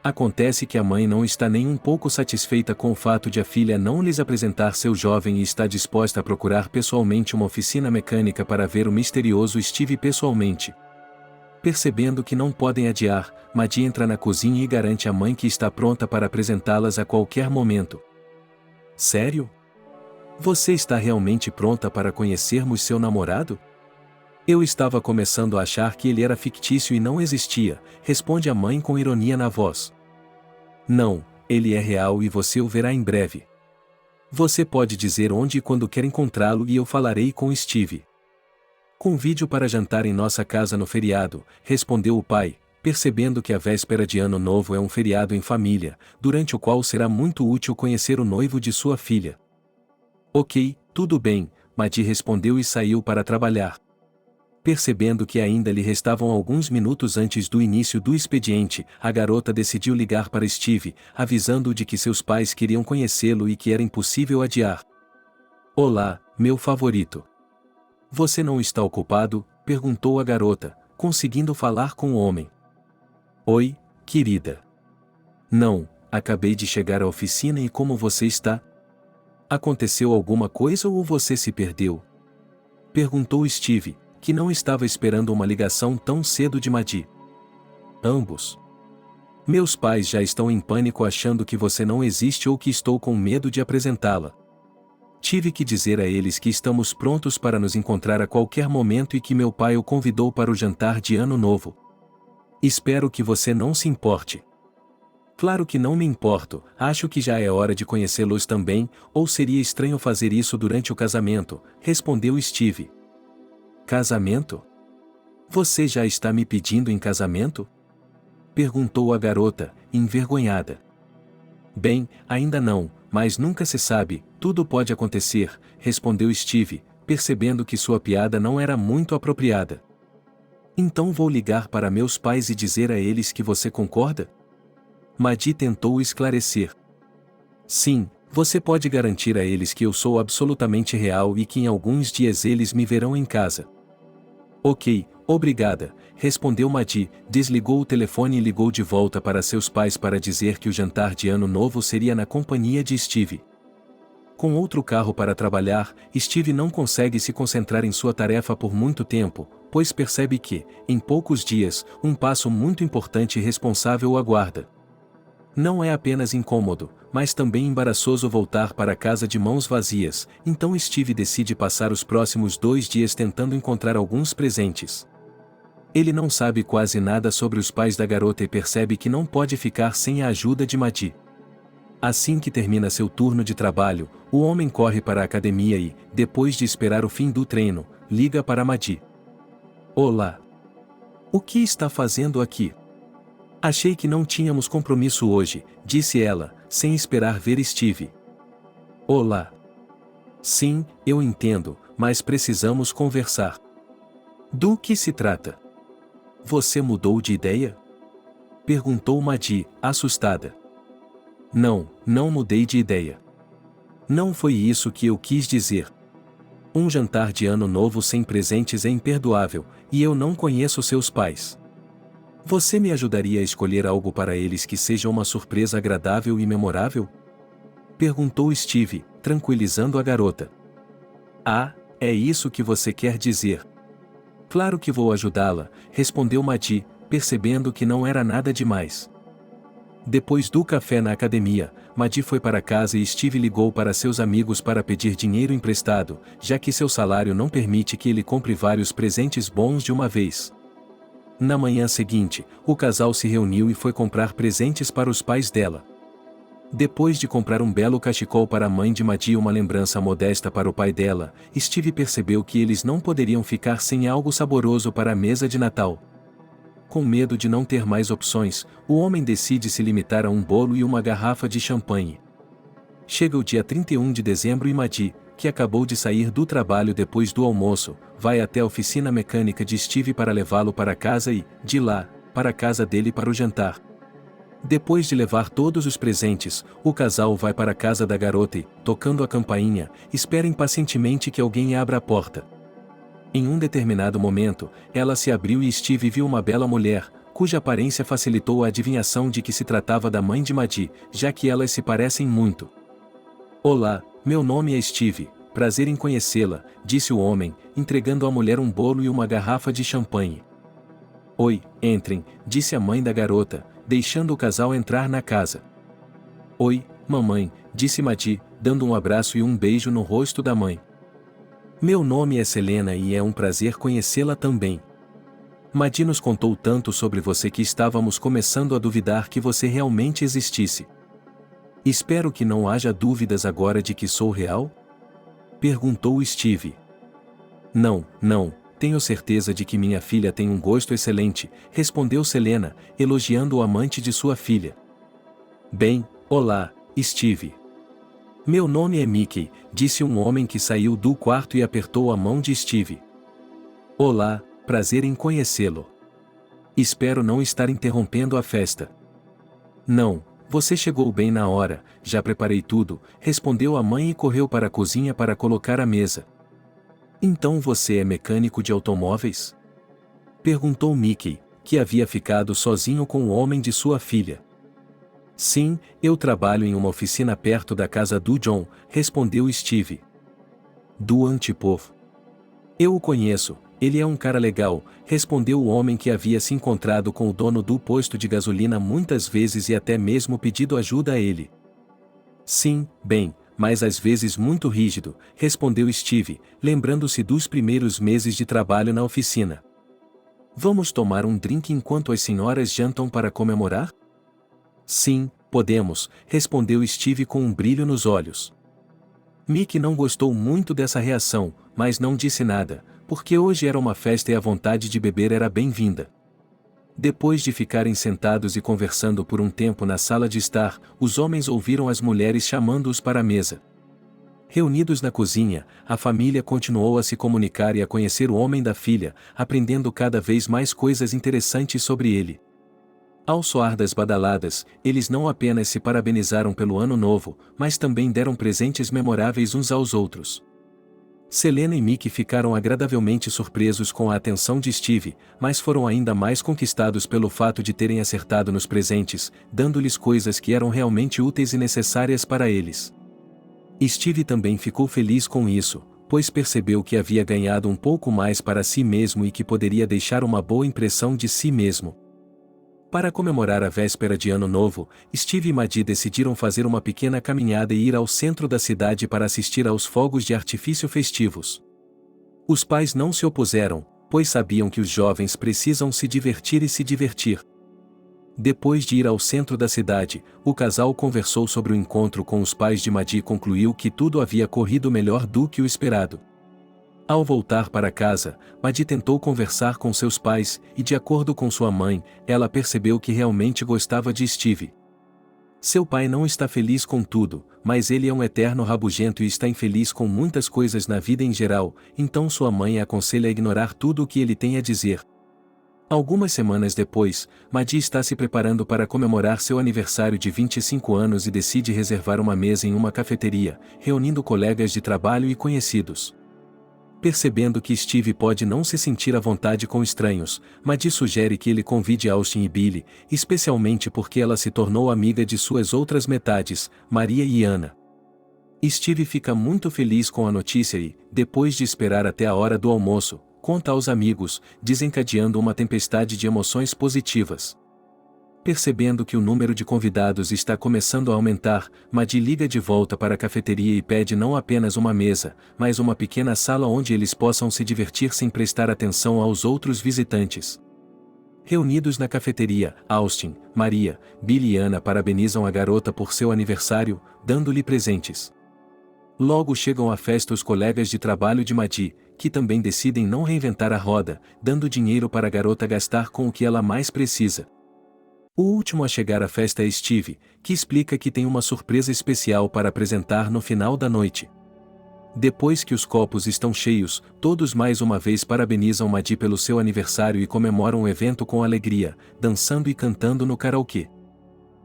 Acontece que a mãe não está nem um pouco satisfeita com o fato de a filha não lhes apresentar seu jovem e está disposta a procurar pessoalmente uma oficina mecânica para ver o misterioso Steve pessoalmente. Percebendo que não podem adiar, Maddie entra na cozinha e garante à mãe que está pronta para apresentá-las a qualquer momento. Sério? Você está realmente pronta para conhecermos seu namorado? Eu estava começando a achar que ele era fictício e não existia, responde a mãe com ironia na voz. Não, ele é real e você o verá em breve. Você pode dizer onde e quando quer encontrá-lo e eu falarei com Steve. Convide-o para jantar em nossa casa no feriado, respondeu o pai, percebendo que a véspera de Ano Novo é um feriado em família, durante o qual será muito útil conhecer o noivo de sua filha. Ok, tudo bem, Maddie respondeu e saiu para trabalhar. Percebendo que ainda lhe restavam alguns minutos antes do início do expediente, a garota decidiu ligar para Steve, avisando-o de que seus pais queriam conhecê-lo e que era impossível adiar. Olá, meu favorito. Você não está ocupado? Perguntou a garota, conseguindo falar com o homem. Oi, querida. Não, acabei de chegar à oficina e como você está? Aconteceu alguma coisa ou você se perdeu? Perguntou Steve, que não estava esperando uma ligação tão cedo de Maddie. Ambos. Meus pais já estão em pânico achando que você não existe ou que estou com medo de apresentá-la. Tive que dizer a eles que estamos prontos para nos encontrar a qualquer momento e que meu pai o convidou para o jantar de Ano Novo. Espero que você não se importe. Claro que não me importo, acho que já é hora de conhecê-los também, ou seria estranho fazer isso durante o casamento, respondeu Steve. Casamento? Você já está me pedindo em casamento? Perguntou a garota, envergonhada. Bem, ainda não, mas nunca se sabe, tudo pode acontecer, respondeu Steve, percebendo que sua piada não era muito apropriada. Então vou ligar para meus pais e dizer a eles que você concorda? Maddie tentou esclarecer. Sim, você pode garantir a eles que eu sou absolutamente real e que em alguns dias eles me verão em casa. Ok, obrigada, respondeu Maddie, desligou o telefone e ligou de volta para seus pais para dizer que o jantar de Ano Novo seria na companhia de Steve. Com outro carro para trabalhar, Steve não consegue se concentrar em sua tarefa por muito tempo, pois percebe que, em poucos dias, um passo muito importante e responsável o aguarda. Não é apenas incômodo, mas também embaraçoso voltar para casa de mãos vazias, então Steve decide passar os próximos 2 dias tentando encontrar alguns presentes. Ele não sabe quase nada sobre os pais da garota e percebe que não pode ficar sem a ajuda de Maddie. Assim que termina seu turno de trabalho, o homem corre para a academia e, depois de esperar o fim do treino, liga para Maddie. Olá. O que está fazendo aqui? Achei que não tínhamos compromisso hoje, disse ela, sem esperar ver Steve. Olá. Sim, eu entendo, mas precisamos conversar. Do que se trata? Você mudou de ideia? Perguntou Maddie, assustada. Não mudei de ideia. Não foi isso que eu quis dizer. Um jantar de Ano Novo sem presentes é imperdoável, e eu não conheço seus pais. Você me ajudaria a escolher algo para eles que seja uma surpresa agradável e memorável? Perguntou Steve, tranquilizando a garota. Ah, é isso que você quer dizer. Claro que vou ajudá-la, respondeu Maddie, percebendo que não era nada demais. Depois do café na academia, Maddie foi para casa e Steve ligou para seus amigos para pedir dinheiro emprestado, já que seu salário não permite que ele compre vários presentes bons de uma vez. Na manhã seguinte, o casal se reuniu e foi comprar presentes para os pais dela. Depois de comprar um belo cachecol para a mãe de Maddie e uma lembrança modesta para o pai dela, Steve percebeu que eles não poderiam ficar sem algo saboroso para a mesa de Natal. Com medo de não ter mais opções, o homem decide se limitar a um bolo e uma garrafa de champanhe. Chega o dia 31 de dezembro e Maddie, que acabou de sair do trabalho depois do almoço, vai até a oficina mecânica de Steve para levá-lo para casa e, de lá, para a casa dele para o jantar. Depois de levar todos os presentes, o casal vai para a casa da garota e, tocando a campainha, espera impacientemente que alguém abra a porta. Em um determinado momento, ela se abriu e Steve viu uma bela mulher, cuja aparência facilitou a adivinhação de que se tratava da mãe de Madi, já que elas se parecem muito. Olá, meu nome é Steve, prazer em conhecê-la, disse o homem, entregando à mulher um bolo e uma garrafa de champanhe. Oi, entrem, disse a mãe da garota, deixando o casal entrar na casa. Oi, mamãe, disse Madi, dando um abraço e um beijo no rosto da mãe. Meu nome é Selena e é um prazer conhecê-la também. Madi nos contou tanto sobre você que estávamos começando a duvidar que você realmente existisse. Espero que não haja dúvidas agora de que sou real? Perguntou Steve. Não, tenho certeza de que minha filha tem um gosto excelente, respondeu Selena, elogiando o amante de sua filha. Bem, olá, Steve. Meu nome é Mickey, disse um homem que saiu do quarto e apertou a mão de Steve. Olá, prazer em conhecê-lo. Espero não estar interrompendo a festa. Não, você chegou bem na hora, já preparei tudo, respondeu a mãe e correu para a cozinha para colocar a mesa. Então você é mecânico de automóveis? Perguntou Mickey, que havia ficado sozinho com o homem de sua filha. Sim, eu trabalho em uma oficina perto da casa do John, respondeu Steve. Do Antipov. Eu o conheço, ele é um cara legal, respondeu o homem que havia se encontrado com o dono do posto de gasolina muitas vezes e até mesmo pedido ajuda a ele. Sim, bem, mas às vezes muito rígido, respondeu Steve, lembrando-se dos primeiros meses de trabalho na oficina. Vamos tomar um drink enquanto as senhoras jantam para comemorar? Sim, podemos, respondeu Steve com um brilho nos olhos. Mickey não gostou muito dessa reação, mas não disse nada, porque hoje era uma festa e a vontade de beber era bem-vinda. Depois de ficarem sentados e conversando por um tempo na sala de estar, os homens ouviram as mulheres chamando-os para a mesa. Reunidos na cozinha, a família continuou a se comunicar e a conhecer o homem da filha, aprendendo cada vez mais coisas interessantes sobre ele. Ao soar das badaladas, eles não apenas se parabenizaram pelo ano novo, mas também deram presentes memoráveis uns aos outros. Selena e Mickey ficaram agradavelmente surpresos com a atenção de Steve, mas foram ainda mais conquistados pelo fato de terem acertado nos presentes, dando-lhes coisas que eram realmente úteis e necessárias para eles. Steve também ficou feliz com isso, pois percebeu que havia ganhado um pouco mais para si mesmo e que poderia deixar uma boa impressão de si mesmo. Para comemorar a véspera de Ano Novo, Steve e Madi decidiram fazer uma pequena caminhada e ir ao centro da cidade para assistir aos fogos de artifício festivos. Os pais não se opuseram, pois sabiam que os jovens precisam se divertir e se divertir. Depois de ir ao centro da cidade, o casal conversou sobre o encontro com os pais de Madi e concluiu que tudo havia corrido melhor do que o esperado. Ao voltar para casa, Madi tentou conversar com seus pais, e de acordo com sua mãe, ela percebeu que realmente gostava de Steve. Seu pai não está feliz com tudo, mas ele é um eterno rabugento e está infeliz com muitas coisas na vida em geral, então sua mãe a aconselha a ignorar tudo o que ele tem a dizer. Algumas semanas depois, Madi está se preparando para comemorar seu aniversário de 25 anos e decide reservar uma mesa em uma cafeteria, reunindo colegas de trabalho e conhecidos. Percebendo que Steve pode não se sentir à vontade com estranhos, Madi sugere que ele convide Austin e Billy, especialmente porque ela se tornou amiga de suas outras metades, Maria e Ana. Steve fica muito feliz com a notícia e, depois de esperar até a hora do almoço, conta aos amigos, desencadeando uma tempestade de emoções positivas. Percebendo que o número de convidados está começando a aumentar, Madi liga de volta para a cafeteria e pede não apenas uma mesa, mas uma pequena sala onde eles possam se divertir sem prestar atenção aos outros visitantes. Reunidos na cafeteria, Austin, Maria, Billy e Ana parabenizam a garota por seu aniversário, dando-lhe presentes. Logo chegam à festa os colegas de trabalho de Madi, que também decidem não reinventar a roda, dando dinheiro para a garota gastar com o que ela mais precisa. O último a chegar à festa é Steve, que explica que tem uma surpresa especial para apresentar no final da noite. Depois que os copos estão cheios, todos mais uma vez parabenizam Madi pelo seu aniversário e comemoram o evento com alegria, dançando e cantando no karaokê.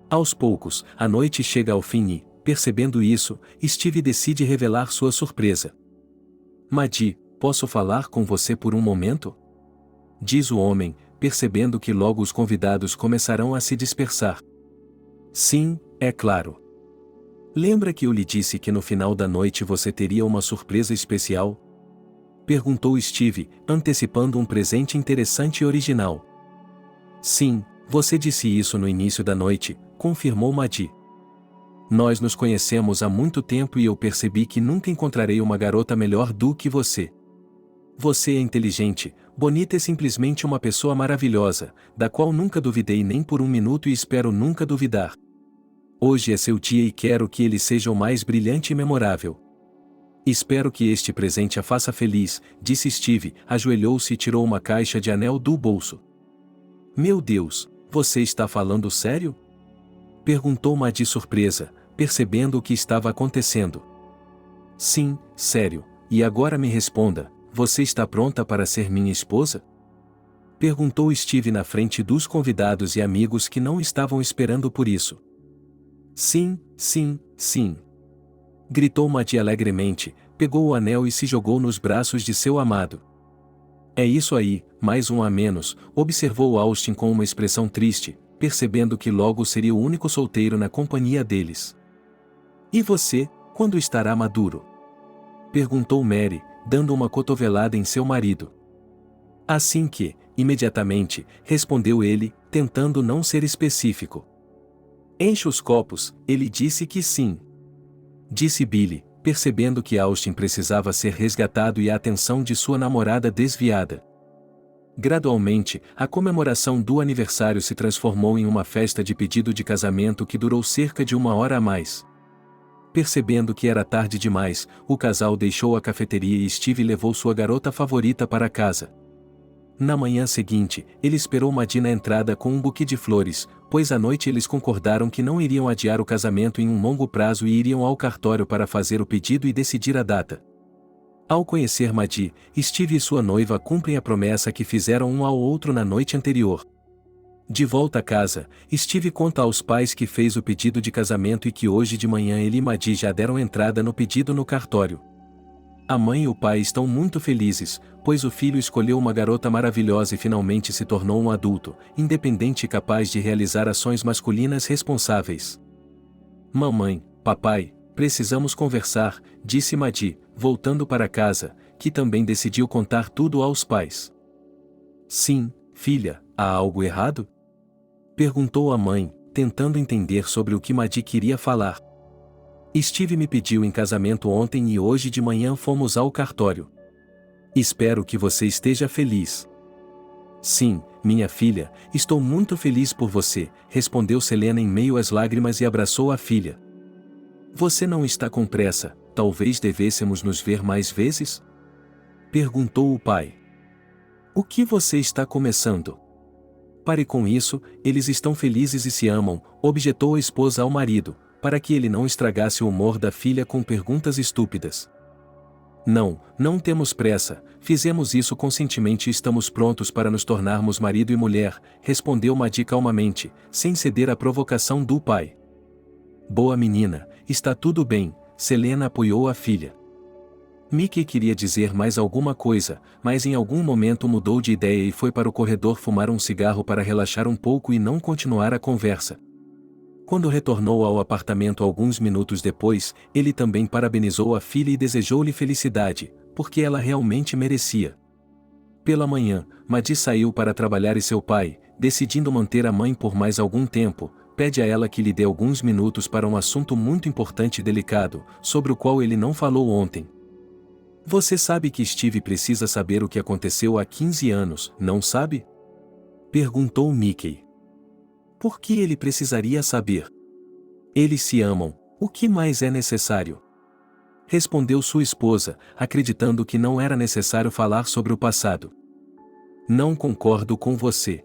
Aos poucos, a noite chega ao fim e, percebendo isso, Steve decide revelar sua surpresa. Madi, posso falar com você por um momento? Diz o homem, percebendo que logo os convidados começarão a se dispersar. Sim, é claro. Lembra que eu lhe disse que no final da noite você teria uma surpresa especial? Perguntou Steve, antecipando um presente interessante e original. Sim, você disse isso no início da noite, confirmou Maddie. Nós nos conhecemos há muito tempo e eu percebi que nunca encontrarei uma garota melhor do que você. Você é inteligente, bonita e simplesmente uma pessoa maravilhosa, da qual nunca duvidei nem por um minuto e espero nunca duvidar. Hoje é seu dia e quero que ele seja o mais brilhante e memorável. Espero que este presente a faça feliz, disse Steve, ajoelhou-se e tirou uma caixa de anel do bolso. Meu Deus, você está falando sério? Perguntou Maddie surpresa, percebendo o que estava acontecendo. Sim, sério, e agora me responda, você está pronta para ser minha esposa? Perguntou Steve na frente dos convidados e amigos que não estavam esperando por isso. Sim, sim, sim. Gritou Maddie alegremente, pegou o anel e se jogou nos braços de seu amado. É isso aí, mais um a menos, observou Austin com uma expressão triste, percebendo que logo seria o único solteiro na companhia deles. E você, quando estará maduro? Perguntou Mary, dando uma cotovelada em seu marido. Assim que, imediatamente, respondeu ele, tentando não ser específico. Enche os copos, ele disse que sim. Disse Billy, percebendo que Austin precisava ser resgatado e a atenção de sua namorada desviada. Gradualmente, a comemoração do aniversário se transformou em uma festa de pedido de casamento que durou cerca de 1 hora a mais. Percebendo que era tarde demais, o casal deixou a cafeteria e Steve levou sua garota favorita para casa. Na manhã seguinte, ele esperou Maddie na entrada com um buquê de flores, pois à noite eles concordaram que não iriam adiar o casamento em um longo prazo e iriam ao cartório para fazer o pedido e decidir a data. Ao conhecer Maddie, Steve e sua noiva cumprem a promessa que fizeram um ao outro na noite anterior. De volta a casa, Steve conta aos pais que fez o pedido de casamento e que hoje de manhã ele e Maddie já deram entrada no pedido no cartório. A mãe e o pai estão muito felizes, pois o filho escolheu uma garota maravilhosa e finalmente se tornou um adulto, independente e capaz de realizar ações masculinas responsáveis. Mamãe, papai, precisamos conversar, disse Maddie, voltando para casa, que também decidiu contar tudo aos pais. Sim, filha, há algo errado? Perguntou a mãe, tentando entender sobre o que Maddie queria falar. Steve me pediu em casamento ontem e hoje de manhã fomos ao cartório. Espero que você esteja feliz. Sim, minha filha, estou muito feliz por você, respondeu Selena em meio às lágrimas e abraçou a filha. Você não está com pressa, talvez devêssemos nos ver mais vezes? Perguntou o pai. O que você está começando? Pare com isso, eles estão felizes e se amam, objetou a esposa ao marido, para que ele não estragasse o humor da filha com perguntas estúpidas. Não, não temos pressa, fizemos isso conscientemente e estamos prontos para nos tornarmos marido e mulher, respondeu Maddie calmamente, sem ceder à provocação do pai. Boa menina, está tudo bem, Selena apoiou a filha. Mickey queria dizer mais alguma coisa, mas em algum momento mudou de ideia e foi para o corredor fumar um cigarro para relaxar um pouco e não continuar a conversa. Quando retornou ao apartamento alguns minutos depois, ele também parabenizou a filha e desejou-lhe felicidade, porque ela realmente merecia. Pela manhã, Maddie saiu para trabalhar e seu pai, decidindo manter a mãe por mais algum tempo, pede a ela que lhe dê alguns minutos para um assunto muito importante e delicado, sobre o qual ele não falou ontem. Você sabe que Steve precisa saber o que aconteceu há 15 anos, não sabe? Perguntou Mickey. Por que ele precisaria saber? Eles se amam, o que mais é necessário? Respondeu sua esposa, acreditando que não era necessário falar sobre o passado. Não concordo com você.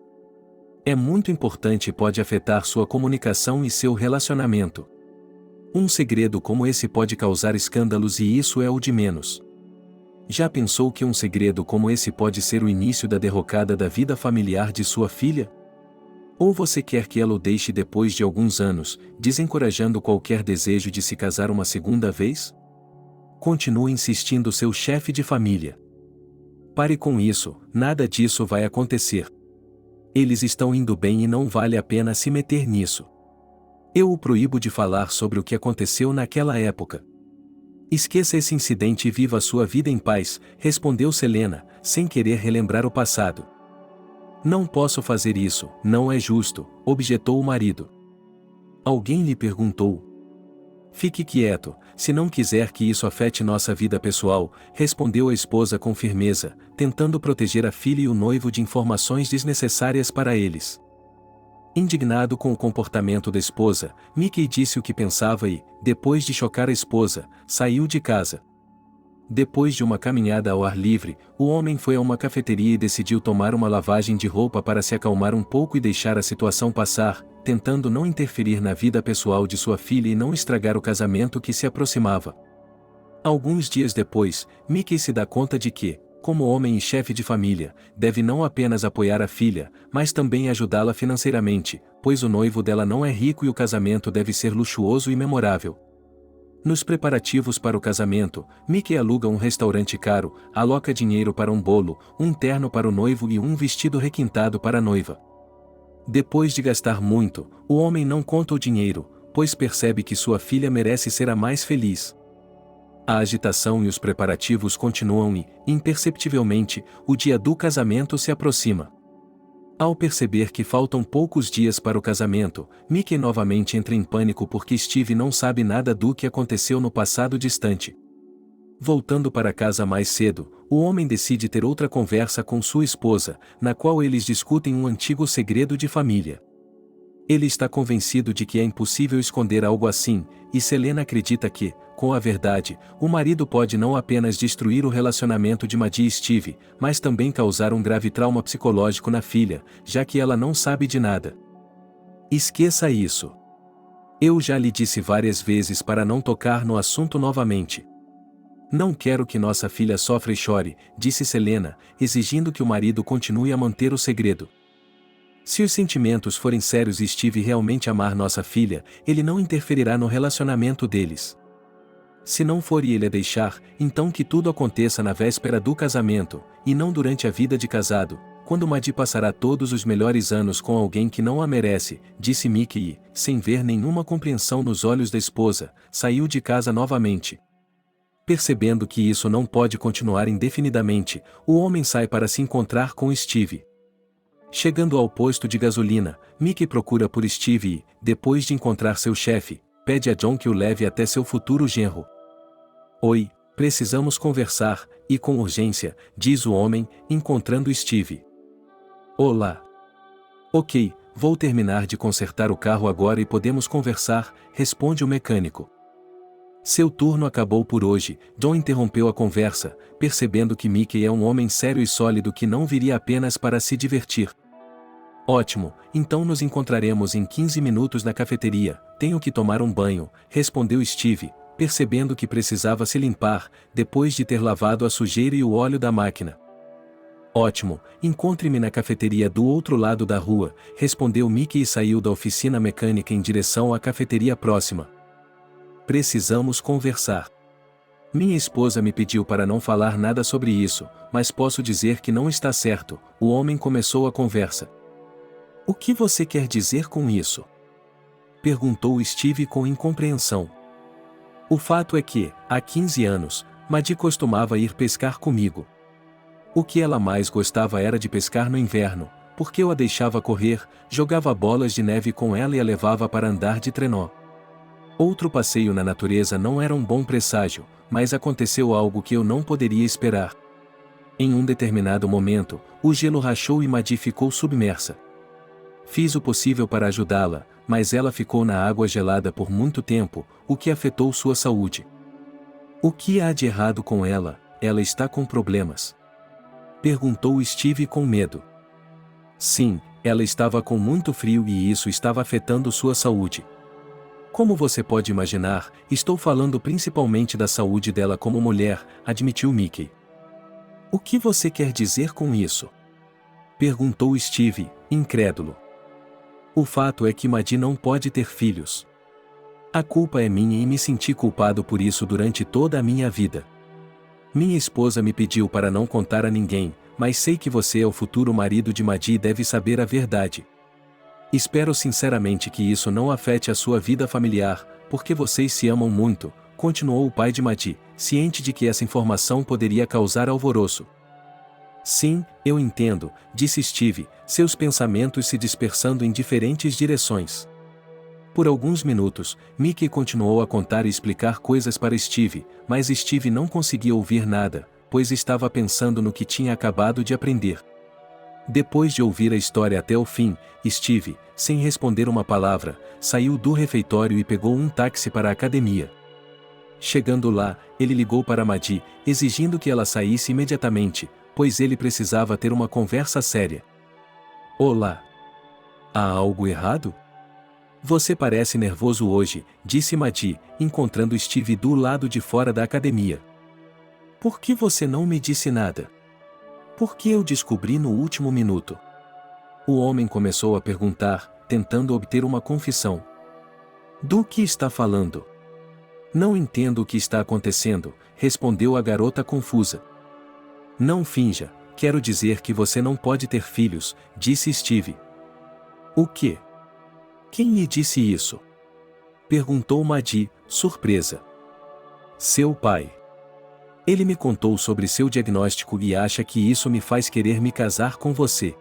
É muito importante e pode afetar sua comunicação e seu relacionamento. Um segredo como esse pode causar escândalos e isso é o de menos. Já pensou que um segredo como esse pode ser o início da derrocada da vida familiar de sua filha? Ou você quer que ela o deixe depois de alguns anos, desencorajando qualquer desejo de se casar uma segunda vez? Continua insistindo seu chefe de família. Pare com isso, nada disso vai acontecer. Eles estão indo bem e não vale a pena se meter nisso. Eu o proíbo de falar sobre o que aconteceu naquela época. Esqueça esse incidente e viva sua vida em paz, respondeu Selena, sem querer relembrar o passado. Não posso fazer isso, não é justo, objetou o marido. Alguém lhe perguntou. Fique quieto, se não quiser que isso afete nossa vida pessoal, respondeu a esposa com firmeza, tentando proteger a filha e o noivo de informações desnecessárias para eles. Indignado com o comportamento da esposa, Mickey disse o que pensava e, depois de chocar a esposa, saiu de casa. Depois de uma caminhada ao ar livre, o homem foi a uma cafeteria e decidiu tomar uma lavagem de roupa para se acalmar um pouco e deixar a situação passar, tentando não interferir na vida pessoal de sua filha e não estragar o casamento que se aproximava. Alguns dias depois, Mickey se dá conta de que, como homem e chefe de família, deve não apenas apoiar a filha, mas também ajudá-la financeiramente, pois o noivo dela não é rico e o casamento deve ser luxuoso e memorável. Nos preparativos para o casamento, Mickey aluga um restaurante caro, aloca dinheiro para um bolo, um terno para o noivo e um vestido requintado para a noiva. Depois de gastar muito, o homem não conta o dinheiro, pois percebe que sua filha merece ser a mais feliz. A agitação e os preparativos continuam e, imperceptivelmente, o dia do casamento se aproxima. Ao perceber que faltam poucos dias para o casamento, Mickey novamente entra em pânico porque Steve não sabe nada do que aconteceu no passado distante. Voltando para casa mais cedo, o homem decide ter outra conversa com sua esposa, na qual eles discutem um antigo segredo de família. Ele está convencido de que é impossível esconder algo assim, e Selena acredita que, com a verdade, o marido pode não apenas destruir o relacionamento de Maddie e Steve, mas também causar um grave trauma psicológico na filha, já que ela não sabe de nada. Esqueça isso. Eu já lhe disse várias vezes para não tocar no assunto novamente. Não quero que nossa filha sofra e chore, disse Selena, exigindo que o marido continue a manter o segredo. Se os sentimentos forem sérios e Steve realmente amar nossa filha, ele não interferirá no relacionamento deles. Se não for e ele a deixar, então que tudo aconteça na véspera do casamento, e não durante a vida de casado, quando Maddie passará todos os melhores anos com alguém que não a merece, disse Mickey e, sem ver nenhuma compreensão nos olhos da esposa, saiu de casa novamente. Percebendo que isso não pode continuar indefinidamente, o homem sai para se encontrar com Steve. Chegando ao posto de gasolina, Mickey procura por Steve e, depois de encontrar seu chefe, pede a John que o leve até seu futuro genro. Oi, precisamos conversar, e com urgência, diz o homem, encontrando Steve. Olá. Ok, vou terminar de consertar o carro agora e podemos conversar, responde o mecânico. Seu turno acabou por hoje, John interrompeu a conversa, percebendo que Mickey é um homem sério e sólido que não viria apenas para se divertir. Ótimo, então nos encontraremos em 15 minutos na cafeteria, tenho que tomar um banho, respondeu Steve, percebendo que precisava se limpar, depois de ter lavado a sujeira e o óleo da máquina. Ótimo, encontre-me na cafeteria do outro lado da rua, respondeu Mickey e saiu da oficina mecânica em direção à cafeteria próxima. Precisamos conversar. Minha esposa me pediu para não falar nada sobre isso, mas posso dizer que não está certo, o homem começou a conversa. O que você quer dizer com isso? Perguntou Steve com incompreensão. O fato é que, há 15 anos, Maddie costumava ir pescar comigo. O que ela mais gostava era de pescar no inverno, porque eu a deixava correr, jogava bolas de neve com ela e a levava para andar de trenó. Outro passeio na natureza não era um bom presságio, mas aconteceu algo que eu não poderia esperar. Em um determinado momento, o gelo rachou e Maddie ficou submersa. Fiz o possível para ajudá-la, mas ela ficou na água gelada por muito tempo, o que afetou sua saúde. O que há de errado com ela? Ela está com problemas? Perguntou Steve com medo. Sim, ela estava com muito frio e isso estava afetando sua saúde. Como você pode imaginar, estou falando principalmente da saúde dela como mulher, admitiu Mickey. O que você quer dizer com isso? Perguntou Steve, incrédulo. O fato é que Maddie não pode ter filhos. A culpa é minha e me senti culpado por isso durante toda a minha vida. Minha esposa me pediu para não contar a ninguém, mas sei que você é o futuro marido de Maddie e deve saber a verdade. Espero sinceramente que isso não afete a sua vida familiar, porque vocês se amam muito, continuou o pai de Maddie, ciente de que essa informação poderia causar alvoroço. Sim, eu entendo, disse Steve, seus pensamentos se dispersando em diferentes direções. Por alguns minutos, Mickey continuou a contar e explicar coisas para Steve, mas Steve não conseguia ouvir nada, pois estava pensando no que tinha acabado de aprender. Depois de ouvir a história até o fim, Steve, sem responder uma palavra, saiu do refeitório e pegou um táxi para a academia. Chegando lá, ele ligou para Maddie, exigindo que ela saísse imediatamente, pois ele precisava ter uma conversa séria. Olá. Há algo errado? Você parece nervoso hoje, disse Maddie, encontrando Steve do lado de fora da academia. Por que você não me disse nada? Porque eu descobri no último minuto. O homem começou a perguntar, tentando obter uma confissão. Do que está falando? Não entendo o que está acontecendo, respondeu a garota confusa. Não finja, quero dizer que você não pode ter filhos, disse Steve. O quê? Quem lhe disse isso? Perguntou Maddie, surpresa. Seu pai. Ele me contou sobre seu diagnóstico e acha que isso me faz querer me casar com você.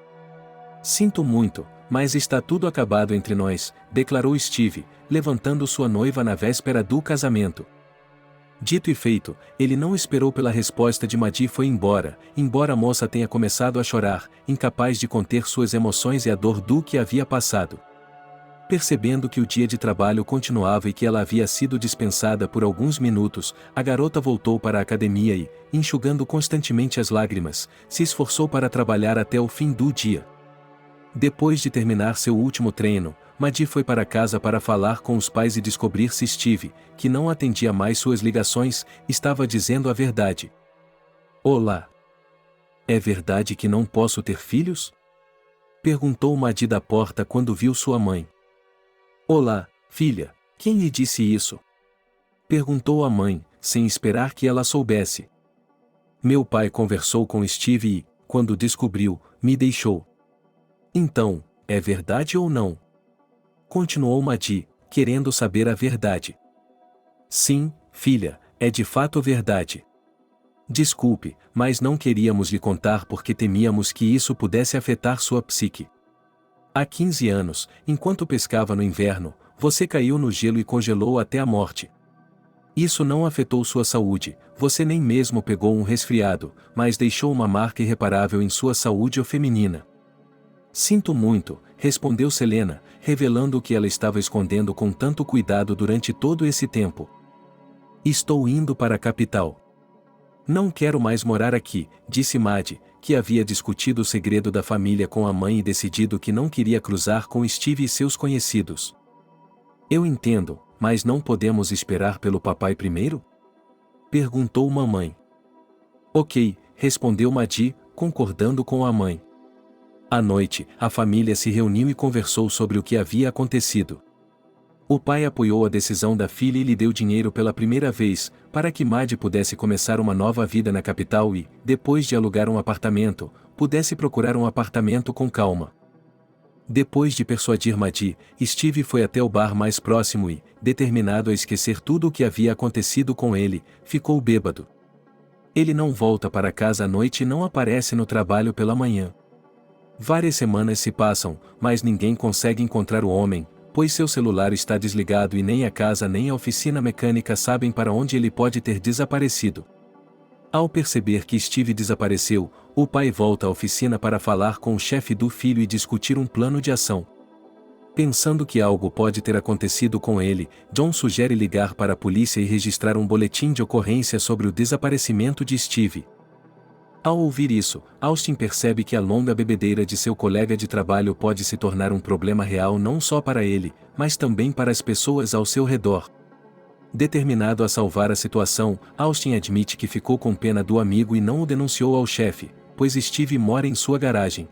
Sinto muito, mas está tudo acabado entre nós, declarou Steve, levantando sua noiva na véspera do casamento. Dito e feito, ele não esperou pela resposta de Maddie e foi embora a moça tenha começado a chorar, incapaz de conter suas emoções e a dor do que havia passado. Percebendo que o dia de trabalho continuava e que ela havia sido dispensada por alguns minutos, a garota voltou para a academia e, enxugando constantemente as lágrimas, se esforçou para trabalhar até o fim do dia. Depois de terminar seu último treino, Maddie foi para casa para falar com os pais e descobrir se Steve, que não atendia mais suas ligações, estava dizendo a verdade. Olá. É verdade que não posso ter filhos? Perguntou Maddie da porta quando viu sua mãe. Olá, filha, quem lhe disse isso? Perguntou a mãe, sem esperar que ela soubesse. Meu pai conversou com Steve e, quando descobriu, me deixou. Então, é verdade ou não? Continuou Maddie, querendo saber a verdade. Sim, filha, é de fato verdade. Desculpe, mas não queríamos lhe contar porque temíamos que isso pudesse afetar sua psique. Há 15 anos, enquanto pescava no inverno, você caiu no gelo e congelou até a morte. Isso não afetou sua saúde, você nem mesmo pegou um resfriado, mas deixou uma marca irreparável em sua saúde feminina. Sinto muito, respondeu Selena, revelando o que ela estava escondendo com tanto cuidado durante todo esse tempo. Estou indo para a capital. Não quero mais morar aqui, disse Maddie, que havia discutido o segredo da família com a mãe e decidido que não queria cruzar com Steve e seus conhecidos. Eu entendo, mas não podemos esperar pelo papai primeiro? Perguntou mamãe. Ok, respondeu Maddie, concordando com a mãe. À noite, a família se reuniu e conversou sobre o que havia acontecido. O pai apoiou a decisão da filha e lhe deu dinheiro pela primeira vez, para que Maddie pudesse começar uma nova vida na capital e, depois de alugar um apartamento, pudesse procurar um apartamento com calma. Depois de persuadir Maddie, Steve foi até o bar mais próximo e, determinado a esquecer tudo o que havia acontecido com ele, ficou bêbado. Ele não volta para casa à noite e não aparece no trabalho pela manhã. Várias semanas se passam, mas ninguém consegue encontrar o homem, pois seu celular está desligado e nem a casa nem a oficina mecânica sabem para onde ele pode ter desaparecido. Ao perceber que Steve desapareceu, o pai volta à oficina para falar com o chefe do filho e discutir um plano de ação. Pensando que algo pode ter acontecido com ele, John sugere ligar para a polícia e registrar um boletim de ocorrência sobre o desaparecimento de Steve. Ao ouvir isso, Austin percebe que a longa bebedeira de seu colega de trabalho pode se tornar um problema real não só para ele, mas também para as pessoas ao seu redor. Determinado a salvar a situação, Austin admite que ficou com pena do amigo e não o denunciou ao chefe, pois Steve mora em sua garagem.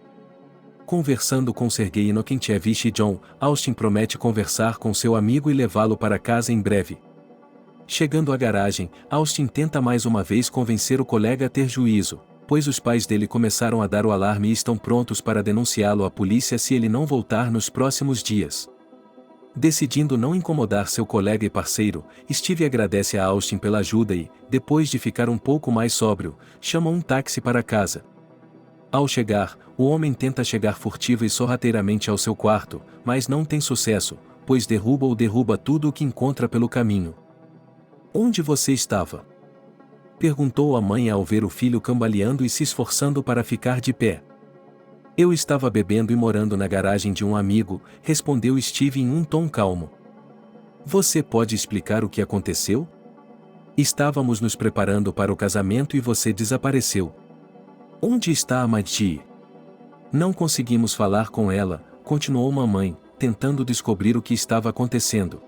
Conversando com Sergei Inokentchevich e John, Austin promete conversar com seu amigo e levá-lo para casa em breve. Chegando à garagem, Austin tenta mais uma vez convencer o colega a ter juízo. pois os pais dele começaram a dar o alarme e estão prontos para denunciá-lo à polícia se ele não voltar nos próximos dias. Decidindo não incomodar seu colega e parceiro, Steve agradece a Austin pela ajuda e, depois de ficar um pouco mais sóbrio, chama um táxi para casa. Ao chegar, o homem tenta chegar furtivo e sorrateiramente ao seu quarto, mas não tem sucesso, pois derruba tudo o que encontra pelo caminho. "Onde você estava?" perguntou a mãe ao ver o filho cambaleando e se esforçando para ficar de pé. "Eu estava bebendo e morando na garagem de um amigo", respondeu Steve em um tom calmo. "Você pode explicar o que aconteceu?" "Estávamos nos preparando para o casamento e você desapareceu." "Onde está a Maddie?" "Não conseguimos falar com ela", continuou mamãe, tentando descobrir o que estava acontecendo.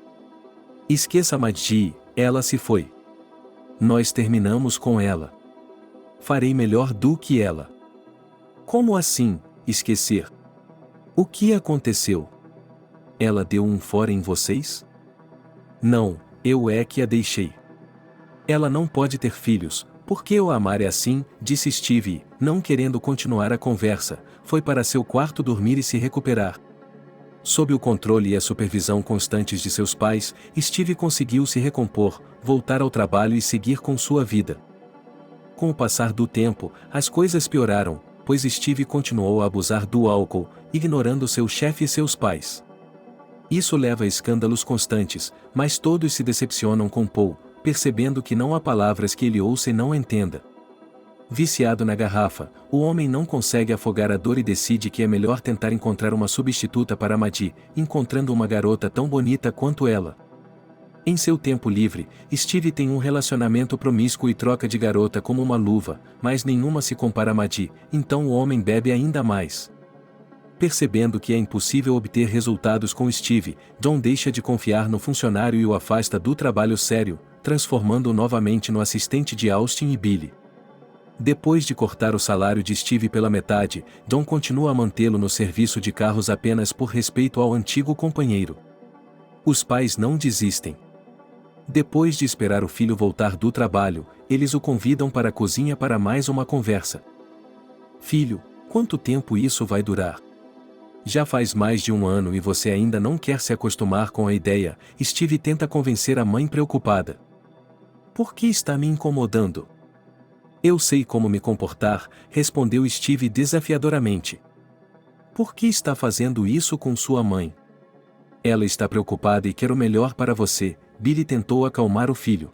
"Esqueça a Maddie, ela se foi. Nós terminamos com ela. Farei melhor do que ela." "Como assim, esquecer? O que aconteceu? Ela deu um fora em vocês?" "Não, eu é que a deixei. Ela não pode ter filhos, porque eu a amar é assim", disse Steve, não querendo continuar a conversa, foi para seu quarto dormir e se recuperar. Sob o controle e a supervisão constantes de seus pais, Steve conseguiu se recompor, voltar ao trabalho e seguir com sua vida. Com o passar do tempo, as coisas pioraram, pois Steve continuou a abusar do álcool, ignorando seu chefe e seus pais. Isso leva a escândalos constantes, mas todos se decepcionam com Paul, percebendo que não há palavras que ele ouça e não entenda. Viciado na garrafa, o homem não consegue afogar a dor e decide que é melhor tentar encontrar uma substituta para Maddie, encontrando uma garota tão bonita quanto ela. Em seu tempo livre, Steve tem um relacionamento promíscuo e troca de garota como uma luva, mas nenhuma se compara a Maddie, então o homem bebe ainda mais. Percebendo que é impossível obter resultados com Steve, John deixa de confiar no funcionário e o afasta do trabalho sério, transformando-o novamente no assistente de Austin e Billy. Depois de cortar o salário de Steve pela metade, John continua a mantê-lo no serviço de carros apenas por respeito ao antigo companheiro. Os pais não desistem. Depois de esperar o filho voltar do trabalho, eles o convidam para a cozinha para mais uma conversa. "Filho, quanto tempo isso vai durar? Já faz mais de um ano e você ainda não quer se acostumar com a ideia", Steve tenta convencer a mãe preocupada. "Por que está me incomodando?" "Eu sei como me comportar", respondeu Steve desafiadoramente. "Por que está fazendo isso com sua mãe?" "Ela está preocupada e quer o melhor para você", Billy tentou acalmar o filho.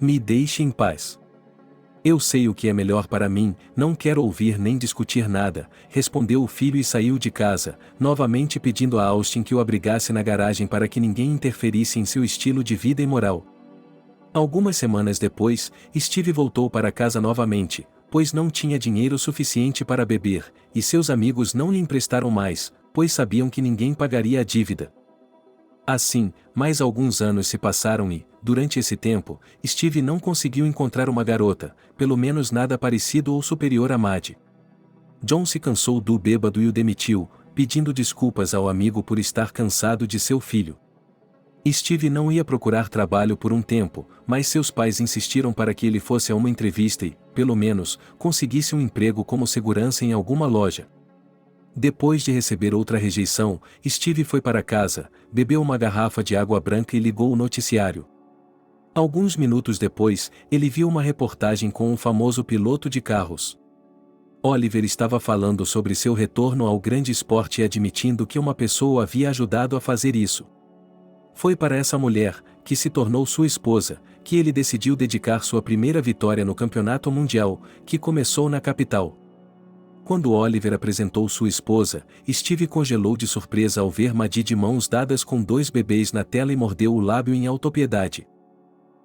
"Me deixe em paz. Eu sei o que é melhor para mim, não quero ouvir nem discutir nada", respondeu o filho e saiu de casa, novamente pedindo a Austin que o abrigasse na garagem para que ninguém interferisse em seu estilo de vida e moral. Algumas semanas depois, Steve voltou para casa novamente, pois não tinha dinheiro suficiente para beber, e seus amigos não lhe emprestaram mais, pois sabiam que ninguém pagaria a dívida. Assim, mais alguns anos se passaram e, durante esse tempo, Steve não conseguiu encontrar uma garota, pelo menos nada parecido ou superior a Maddie. John se cansou do bêbado e o demitiu, pedindo desculpas ao amigo por estar cansado de seu filho. Steve não ia procurar trabalho por um tempo, mas seus pais insistiram para que ele fosse a uma entrevista e, pelo menos, conseguisse um emprego como segurança em alguma loja. Depois de receber outra rejeição, Steve foi para casa, bebeu uma garrafa de água branca e ligou o noticiário. Alguns minutos depois, ele viu uma reportagem com um famoso piloto de carros. Oliver estava falando sobre seu retorno ao grande esporte e admitindo que uma pessoa o havia ajudado a fazer isso. Foi para essa mulher, que se tornou sua esposa, que ele decidiu dedicar sua primeira vitória no campeonato mundial, que começou na capital. Quando Oliver apresentou sua esposa, Steve congelou de surpresa ao ver Maddie de mãos dadas com 2 bebês na tela e mordeu o lábio em autopiedade.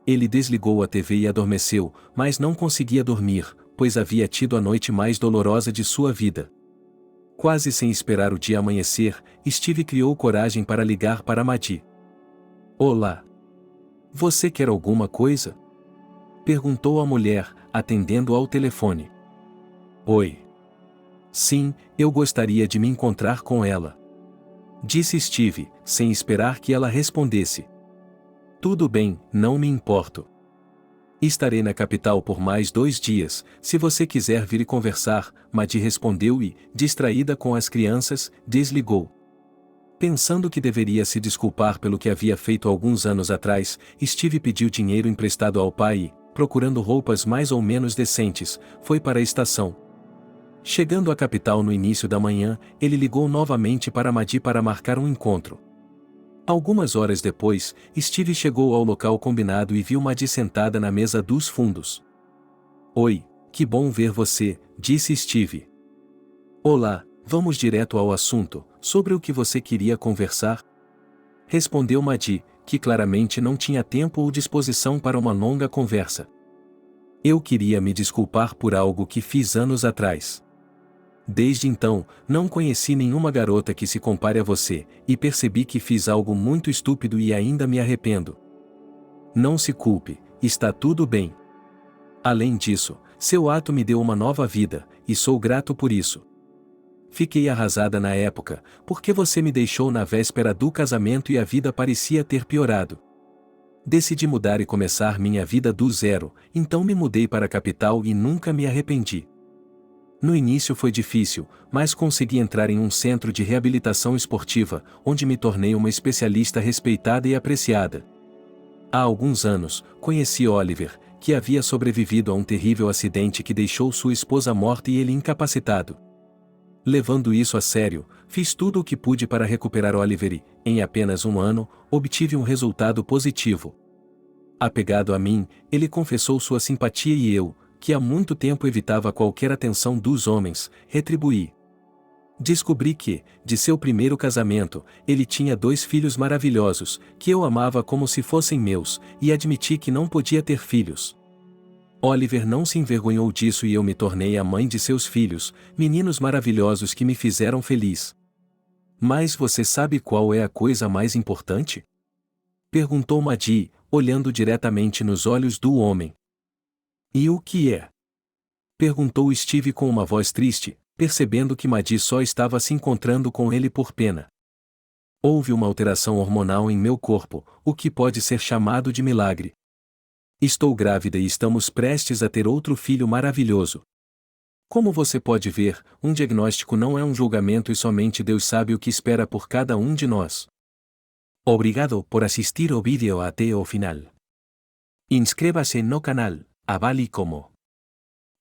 Ele desligou a TV e adormeceu, mas não conseguia dormir, pois havia tido a noite mais dolorosa de sua vida. Quase sem esperar o dia amanhecer, Steve criou coragem para ligar para Maddie. "Olá. Você quer alguma coisa?" perguntou a mulher, atendendo ao telefone. "Oi. Sim, eu gostaria de me encontrar com ela", disse Steve, sem esperar que ela respondesse. "Tudo bem, não me importo." Estarei na capital por mais 2 dias, se você quiser vir e conversar, Madi respondeu e, distraída com as crianças, desligou. Pensando que deveria se desculpar pelo que havia feito alguns anos atrás, Steve pediu dinheiro emprestado ao pai e, procurando roupas mais ou menos decentes, foi para a estação. Chegando à capital no início da manhã, ele ligou novamente para Madi para marcar um encontro. Algumas horas depois, Steve chegou ao local combinado e viu Madi sentada na mesa dos fundos. Oi, que bom ver você, disse Steve. Olá, vamos direto ao assunto, sobre o que você queria conversar? Respondeu Madi, que claramente não tinha tempo ou disposição para uma longa conversa. Eu queria me desculpar por algo que fiz anos atrás. Desde então, não conheci nenhuma garota que se compare a você, e percebi que fiz algo muito estúpido e ainda me arrependo. Não se culpe, está tudo bem. Além disso, seu ato me deu uma nova vida, e sou grato por isso. Fiquei arrasada na época, porque você me deixou na véspera do casamento e a vida parecia ter piorado. Decidi mudar e começar minha vida do zero, então me mudei para a capital e nunca me arrependi. No início foi difícil, mas consegui entrar em um centro de reabilitação esportiva, onde me tornei uma especialista respeitada e apreciada. Há alguns anos, conheci Oliver, que havia sobrevivido a um terrível acidente que deixou sua esposa morta e ele incapacitado. Levando isso a sério, fiz tudo o que pude para recuperar Oliver e, em apenas um ano, obtive um resultado positivo. Apegado a mim, ele confessou sua simpatia e eu, que há muito tempo evitava qualquer atenção dos homens, retribuí. Descobri que, de seu primeiro casamento, ele tinha 2 filhos maravilhosos, que eu amava como se fossem meus, e admiti que não podia ter filhos. Oliver não se envergonhou disso e eu me tornei a mãe de seus filhos, meninos maravilhosos que me fizeram feliz. Mas você sabe qual é a coisa mais importante? Perguntou Madi, olhando diretamente nos olhos do homem. E o que é? Perguntou Steve com uma voz triste, percebendo que Madi só estava se encontrando com ele por pena. Houve uma alteração hormonal em meu corpo, o que pode ser chamado de milagre. Estou grávida e estamos prestes a ter outro filho maravilhoso. Como você pode ver, um diagnóstico não é um julgamento e somente Deus sabe o que espera por cada um de nós. Obrigado por assistir o vídeo até o final. Inscreva-se no canal. Avale como.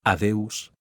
Adeus.